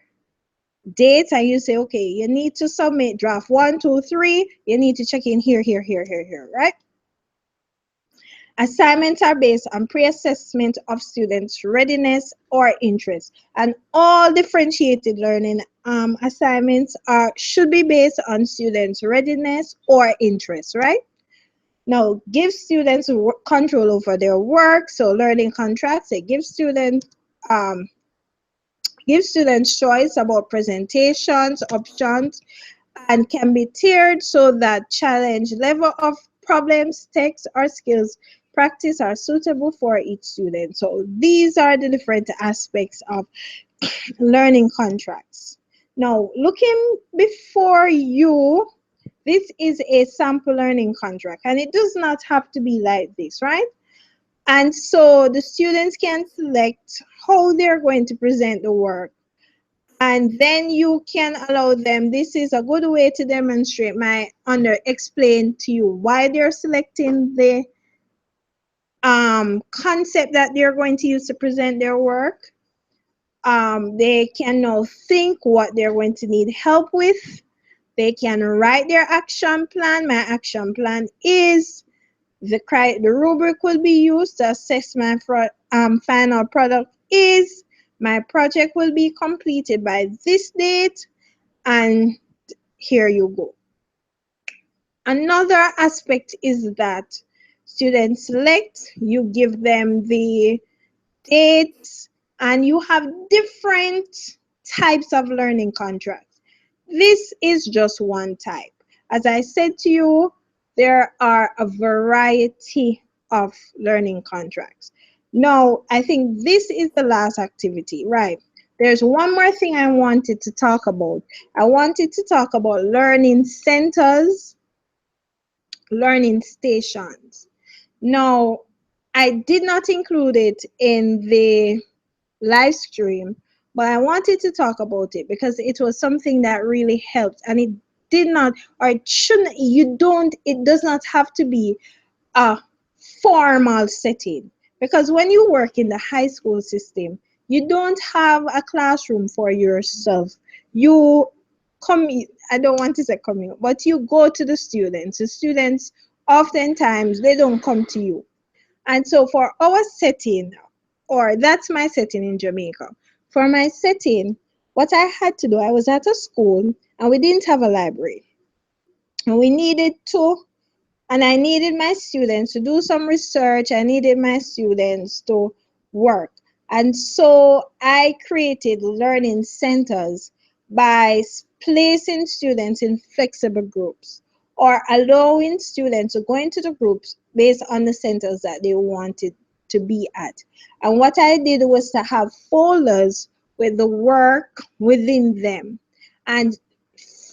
Speaker 1: dates and you say, okay, you need to submit draft 1, 2, 3, you need to check in here, right? Assignments are based on pre-assessment of students' readiness or interest, and all differentiated learning assignments should be based on students' readiness or interest, right? Now, give students control over their work. So learning contracts, it gives students choice about presentations, options, and can be tiered so that challenge level of problems, text, or skills practice are suitable for each student. So these are the different aspects of learning contracts. Now, looking before you, this is a sample learning contract, and it does not have to be like this, right? And so the students can select how they're going to present the work. And then you can allow them, this is a good way to demonstrate explain to you why they're selecting the concept that they're going to use to present their work. They can now think what they're going to need help with. They can write their action plan. My action plan is, the rubric will be used to assess my final product is, my project will be completed by this date, and here you go. Another aspect is that students select, you give them the dates, and you have different types of learning contracts. This is just one type. As I said to you, there are a variety of learning contracts. Now, I think this is the last activity, right? There's one more thing I wanted to talk about. I wanted to talk about learning centers, learning stations. Now, I did not include it in the live stream, but I wanted to talk about it because it was something that really helped, and it did not, or it shouldn't, it does not have to be a formal setting, because when you work in the high school system, you don't have a classroom for yourself. You come, I don't want to say commute, but you go to the students. The students oftentimes they don't come to you. And so for our setting, or that's my setting in Jamaica, for my setting, what I had to do, I was at a school and we didn't have a library. And we needed to, and I needed my students to do some research. I needed my students to work. And so I created learning centers by placing students in flexible groups or allowing students to go into the groups based on the centers that they wanted to be at. And what I did was to have folders with the work within them. And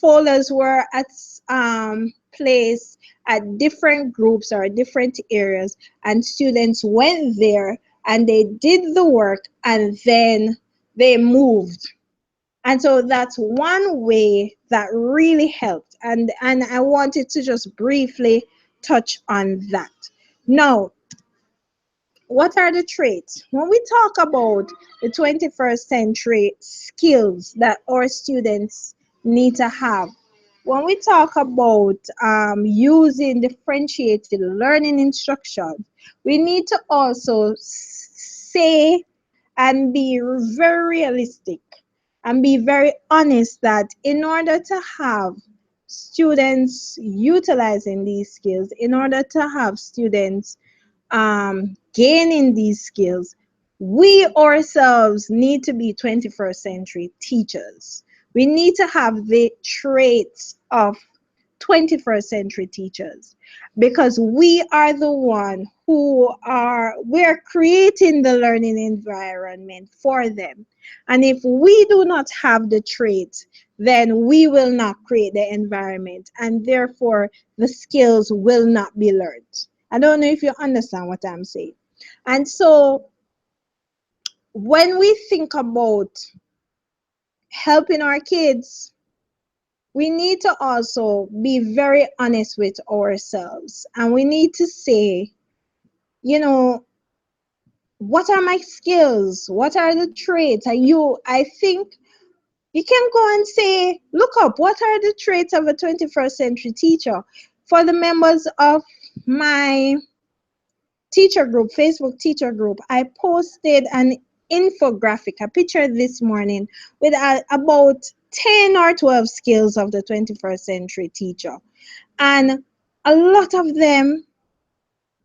Speaker 1: folders were at placed at different groups or different areas, and students went there and they did the work and then they moved. And so that's one way that really helped, and I wanted to just briefly touch on that. Now, what are the traits? When we talk about the 21st century skills that our students need to have, when we talk about using differentiated learning instruction, we need to also say and be very realistic and be very honest that in order to have students utilizing these skills, in order to have students gaining these skills, we ourselves need to be 21st century teachers. We need to have the traits of 21st century teachers, because we are the one who are, we're creating the learning environment for them. And if we do not have the traits, then we will not create the environment, and therefore the skills will not be learned. I don't know if you understand what I'm saying. And so when we think about helping our kids, we need to also be very honest with ourselves, and we need to say, you know, what are my skills? What are the traits? I think you can go and say, look up, what are the traits of a 21st century teacher? For the members of my teacher group, Facebook teacher group, I posted an infographic, a picture this morning with about 10 or 12 skills of the 21st century teacher. And a lot of them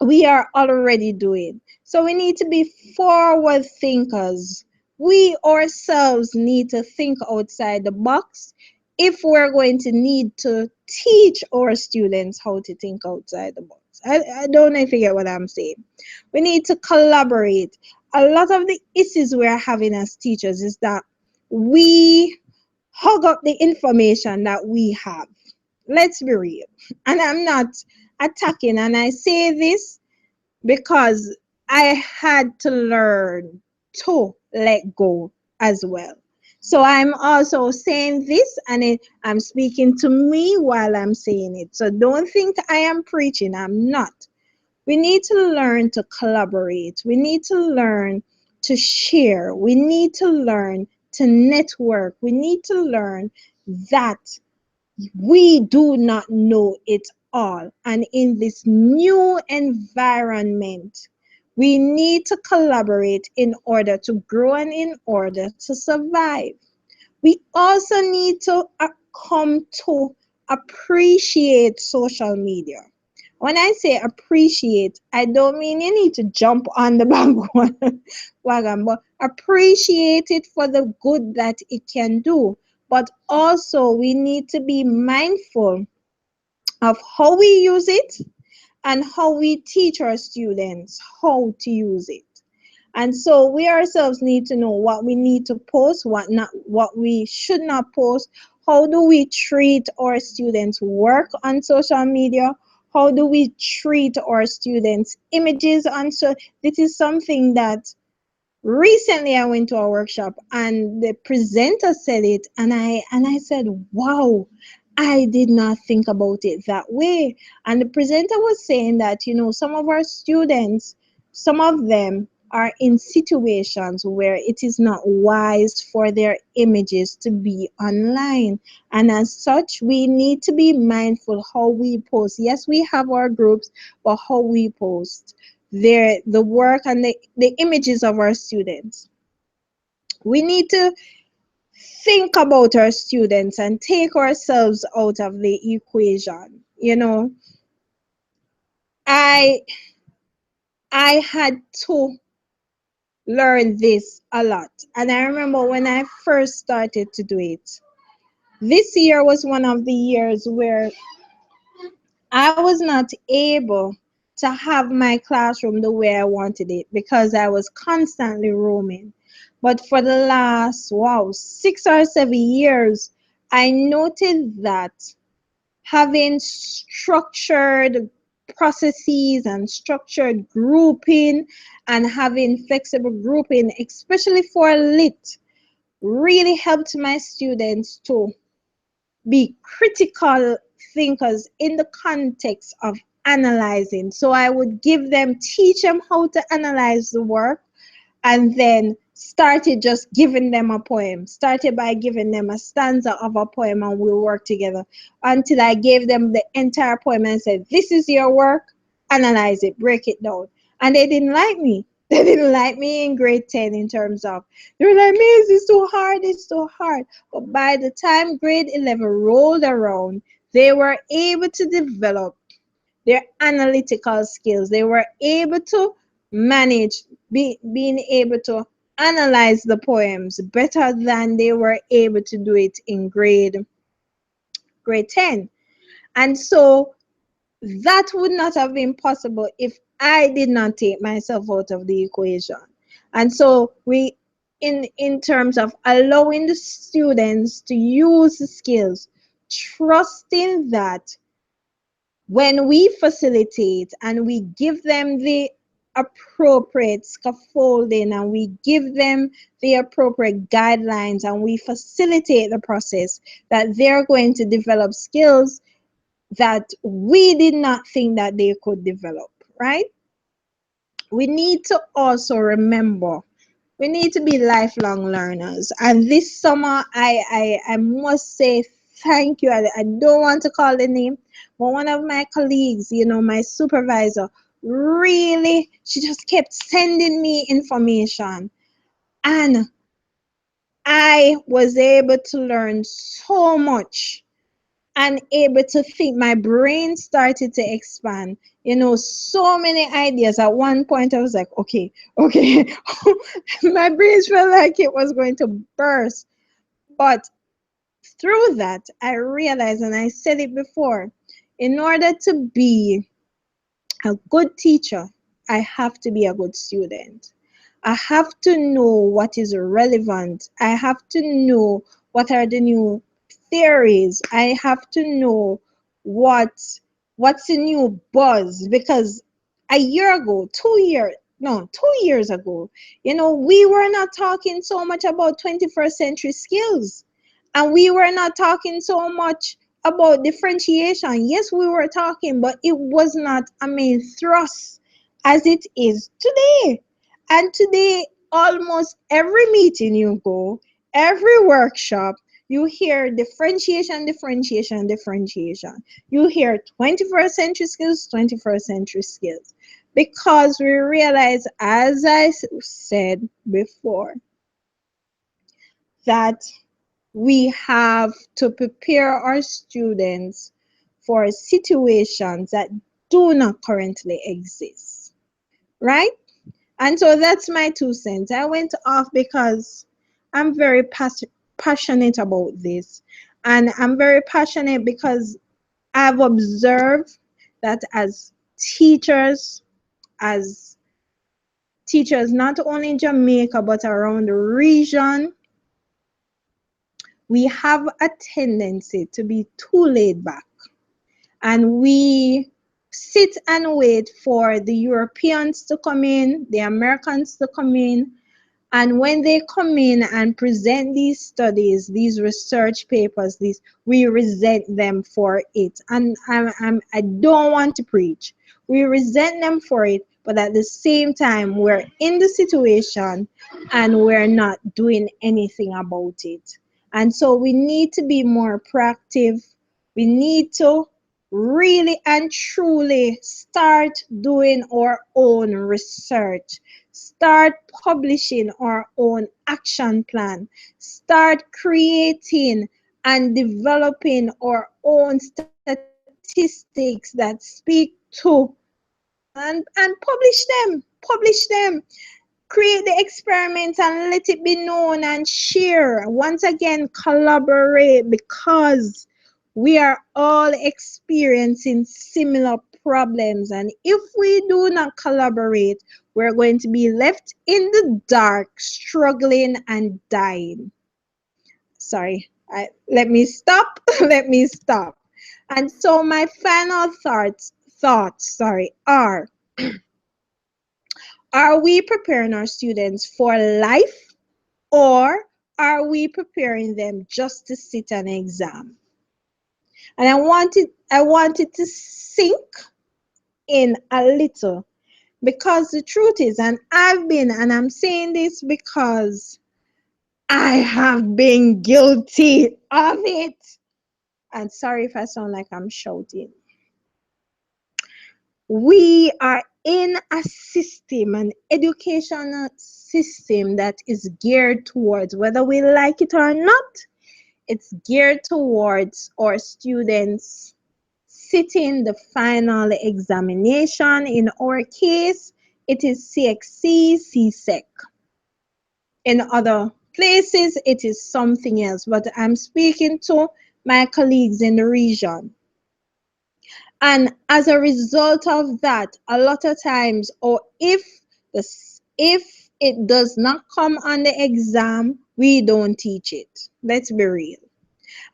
Speaker 1: we are already doing. So we need to be forward thinkers. We ourselves need to think outside the box if we're going to need to teach our students how to think outside the box. I don't know if you get what I'm saying. We need to collaborate. A lot of the issues we're having as teachers is that we hug up the information that we have. Let's be real. And I'm not attacking, and I say this because I had to learn to let go as well. So I'm also saying this, and I'm speaking to me while I'm saying it. So don't think I am preaching. I'm not. We need to learn to collaborate. We need to learn to share. We need to learn to network. We need to learn that we do not know it all. And in this new environment, we need to collaborate in order to grow and in order to survive. We also need to come to appreciate social media. When I say appreciate, I don't mean you need to jump on the bandwagon, but appreciate it for the good that it can do. But also we need to be mindful of how we use it and how we teach our students how to use it. And so we ourselves need to know what we need to post, what we should not post. How do we treat our students' work on social media? How do we treat our students' images on so this is something that recently I went to a workshop and the presenter said it, and I said, wow, I did not think about it that way. And the presenter was saying that, some of our students, some of them are in situations where it is not wise for their images to be online. And as such, we need to be mindful how we post. Yes, we have our groups, but how we post the work and the images of our students. We need to think about our students and take ourselves out of the equation. I had to learn this a lot. And I remember when I first started to do it. This year was one of the years where I was not able to have my classroom the way I wanted it because I was constantly roaming. But for the last, 6 or 7 years, I noted that having structured processes and structured grouping and having flexible grouping, especially for lit, really helped my students to be critical thinkers in the context of analyzing. So I would teach them how to analyze the work, and then started just giving them a poem. Started by giving them a stanza of a poem, and we'll work together until I gave them the entire poem and said, this is your work, analyze it, break it down. And they didn't like me. They didn't like me in grade 10 in terms of, they were like, Miss, it's too hard, it's too hard. But by the time grade 11 rolled around, they were able to develop their analytical skills. They were able to manage being able to analyze the poems better than they were able to do it in grade 10. And so that would not have been possible if I did not take myself out of the equation. And so in terms of allowing the students to use the skills, trusting that when we facilitate and we give them the appropriate scaffolding and we give them the appropriate guidelines and we facilitate the process, that they're going to develop skills that we did not think that they could develop, right? We need to also remember we need to be lifelong learners. And this summer, I must say thank you. I don't want to call the name, but one of my colleagues, my supervisor, really, she just kept sending me information. And I was able to learn so much and able to think. My brain started to expand, so many ideas. At one point I was like, okay. My brain felt like it was going to burst. But through that I realized, and I said it before, in order to be a good teacher, I have to be a good student. I have to know what is relevant. I have to know what are the new theories. I have to know what's the new buzz, because a year ago, 2 years ago, we were not talking so much about 21st century skills, and we were not talking so much about differentiation. Yes, we were talking, but it was not a main thrust as it is today. And today, almost every meeting you go, every workshop, you hear differentiation. You hear 21st century skills, 21st century skills. Because we realize, as I said before, that we have to prepare our students for situations that do not currently exist, right? And so that's my 2 cents. I went off because I'm very passionate about this. And I'm very passionate because I've observed that as teachers, not only in Jamaica but around the region, we have a tendency to be too laid back, and we sit and wait for the Europeans to come in, the Americans to come in, and when they come in and present these studies, these research papers, we resent them for it. And I don't want to preach. We resent them for it, but at the same time, we're in the situation and we're not doing anything about it. And so we need to be more proactive. We need to really and truly start doing our own research, start publishing our own action plan, start creating and developing our own statistics that speak to and publish them, create the experiment and let it be known and share. Once again, collaborate, because we are all experiencing similar problems, and if we do not collaborate, we're going to be left in the dark, struggling and dying. Sorry, let me stop. Let me stop. And so my final thoughts are we preparing our students for life, or are we preparing them just to sit an exam? And I wanted to sink in a little, because the truth is, and I'm saying this because I have been guilty of it. And sorry if I sound like I'm shouting. We are in a system, an educational system, that is geared towards, whether we like it or not, it's geared towards our students sitting the final examination. In our case, it is CXC, CSEC. In other places, it is something else, but I'm speaking to my colleagues in the region. And as a result of that, a lot of times, or if it does not come on the exam, we don't teach it. Let's be real.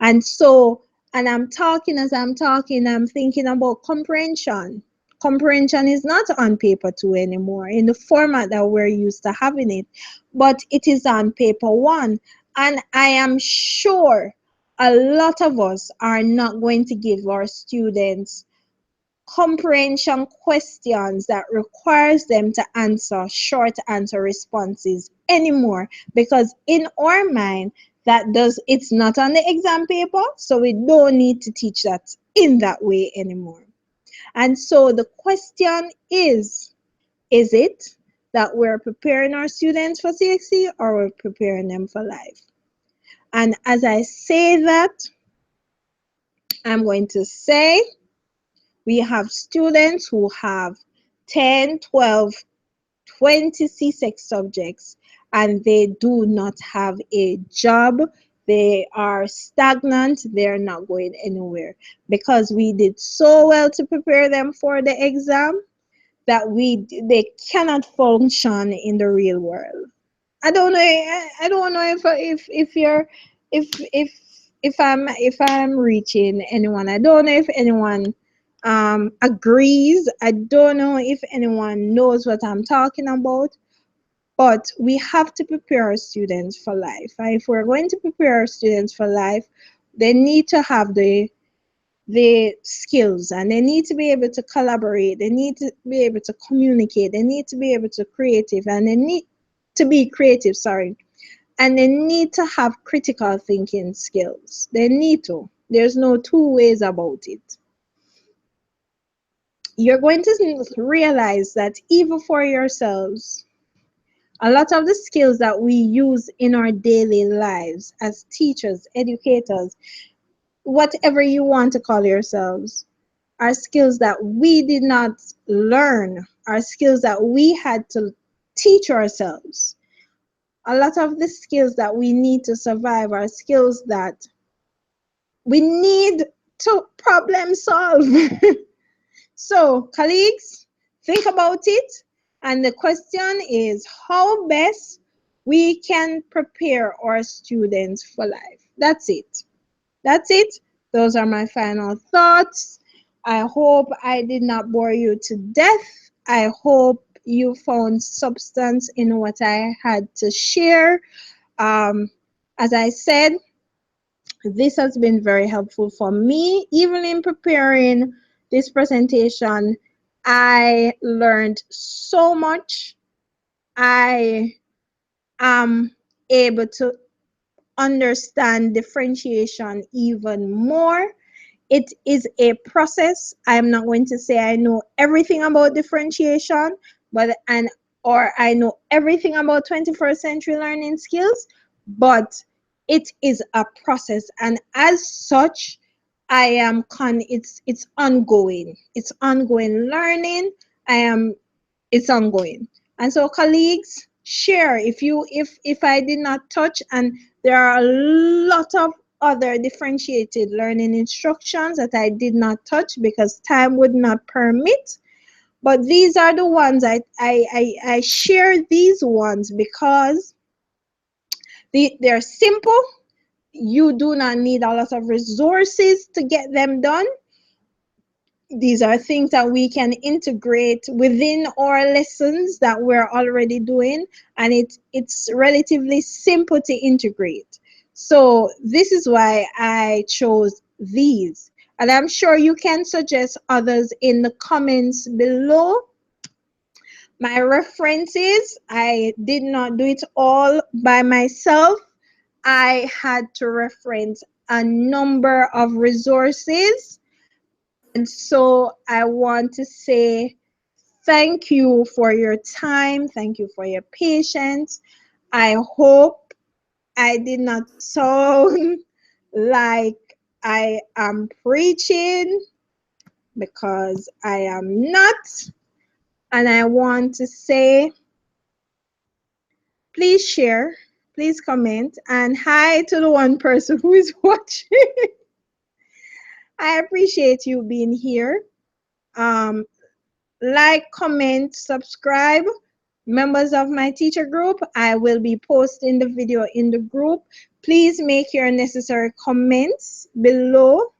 Speaker 1: And so, and as I'm talking, I'm thinking about comprehension. Comprehension is not on paper 2 anymore in the format that we're used to having it, but it is on paper 1. And I am sure a lot of us are not going to give our students comprehension questions that requires them to answer short answer responses anymore, because in our mind it's not on the exam paper, so we don't need to teach that in that way anymore. And so the question is it that we're preparing our students for CXC, or we're preparing them for life? And as I say that, I'm going to say we have students who have 10, 12, 20 CSEC subjects, and they do not have a job. They are stagnant. They're not going anywhere, because we did so well to prepare them for the exam that they cannot function in the real world. I don't know. I don't know if I'm reaching anyone. I don't know if anyone agrees. I don't know if anyone knows what I'm talking about. But we have to prepare our students for life. And if we're going to prepare our students for life, they need to have the skills, and they need to be able to collaborate. They need to be able to communicate. They need to be able to be creative, sorry. And they need to have critical thinking skills. They need to. There's no two ways about it. You're going to realize that even for yourselves, a lot of the skills that we use in our daily lives as teachers, educators, whatever you want to call yourselves, are skills that we did not learn, are skills that we had to teach ourselves. A lot of the skills that we need to survive are skills that we need to problem solve. So, colleagues, think about it. And the question is how best we can prepare our students for life. That's it. That's it. Those are my final thoughts. I hope I did not bore you to death. I hope you found substance in what I had to share. As I said, this has been very helpful for me. Even in preparing this presentation, I learned so much. I am able to understand differentiation even more. It is a process. I'm not going to say I know everything about differentiation, or I know everything about 21st century learning skills, but it is a process, and as such, it's ongoing. It's ongoing learning. It's ongoing. And so, colleagues, share if I did not touch, and there are a lot of other differentiated learning instructions that I did not touch because time would not permit. But these are the ones I share these ones because they're simple. You do not need a lot of resources to get them done. These are things that we can integrate within our lessons that we're already doing, and it's relatively simple to integrate. So this is why I chose these, and I'm sure you can suggest others in the comments below. My references, I did not do it all by myself. I had to reference a number of resources. And so I want to say thank you for your time. Thank you for your patience. I hope I did not sound like I am preaching, because I am not. And I want to say, please share, please comment, and hi to the one person who is watching. I appreciate you being here. Like, comment, subscribe. Members of my teacher group, I will be posting the video in the group. Please make your necessary comments below.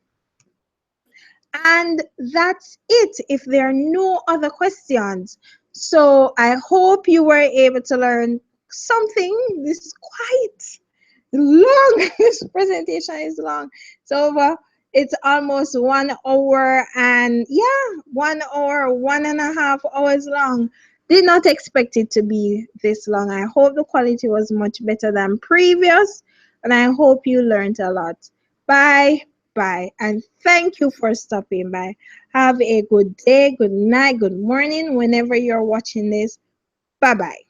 Speaker 1: And that's it, if there are no other questions. So I hope you were able to learn something. This is quite long. This presentation is long. So it's almost 1 hour, and yeah, 1 hour, 1.5 hours long. Did not expect it to be this long. I hope the quality was much better than previous, and I hope you learned a lot. Bye, and thank you for stopping by. Have a good day, good night, good morning, whenever you're watching this. Bye.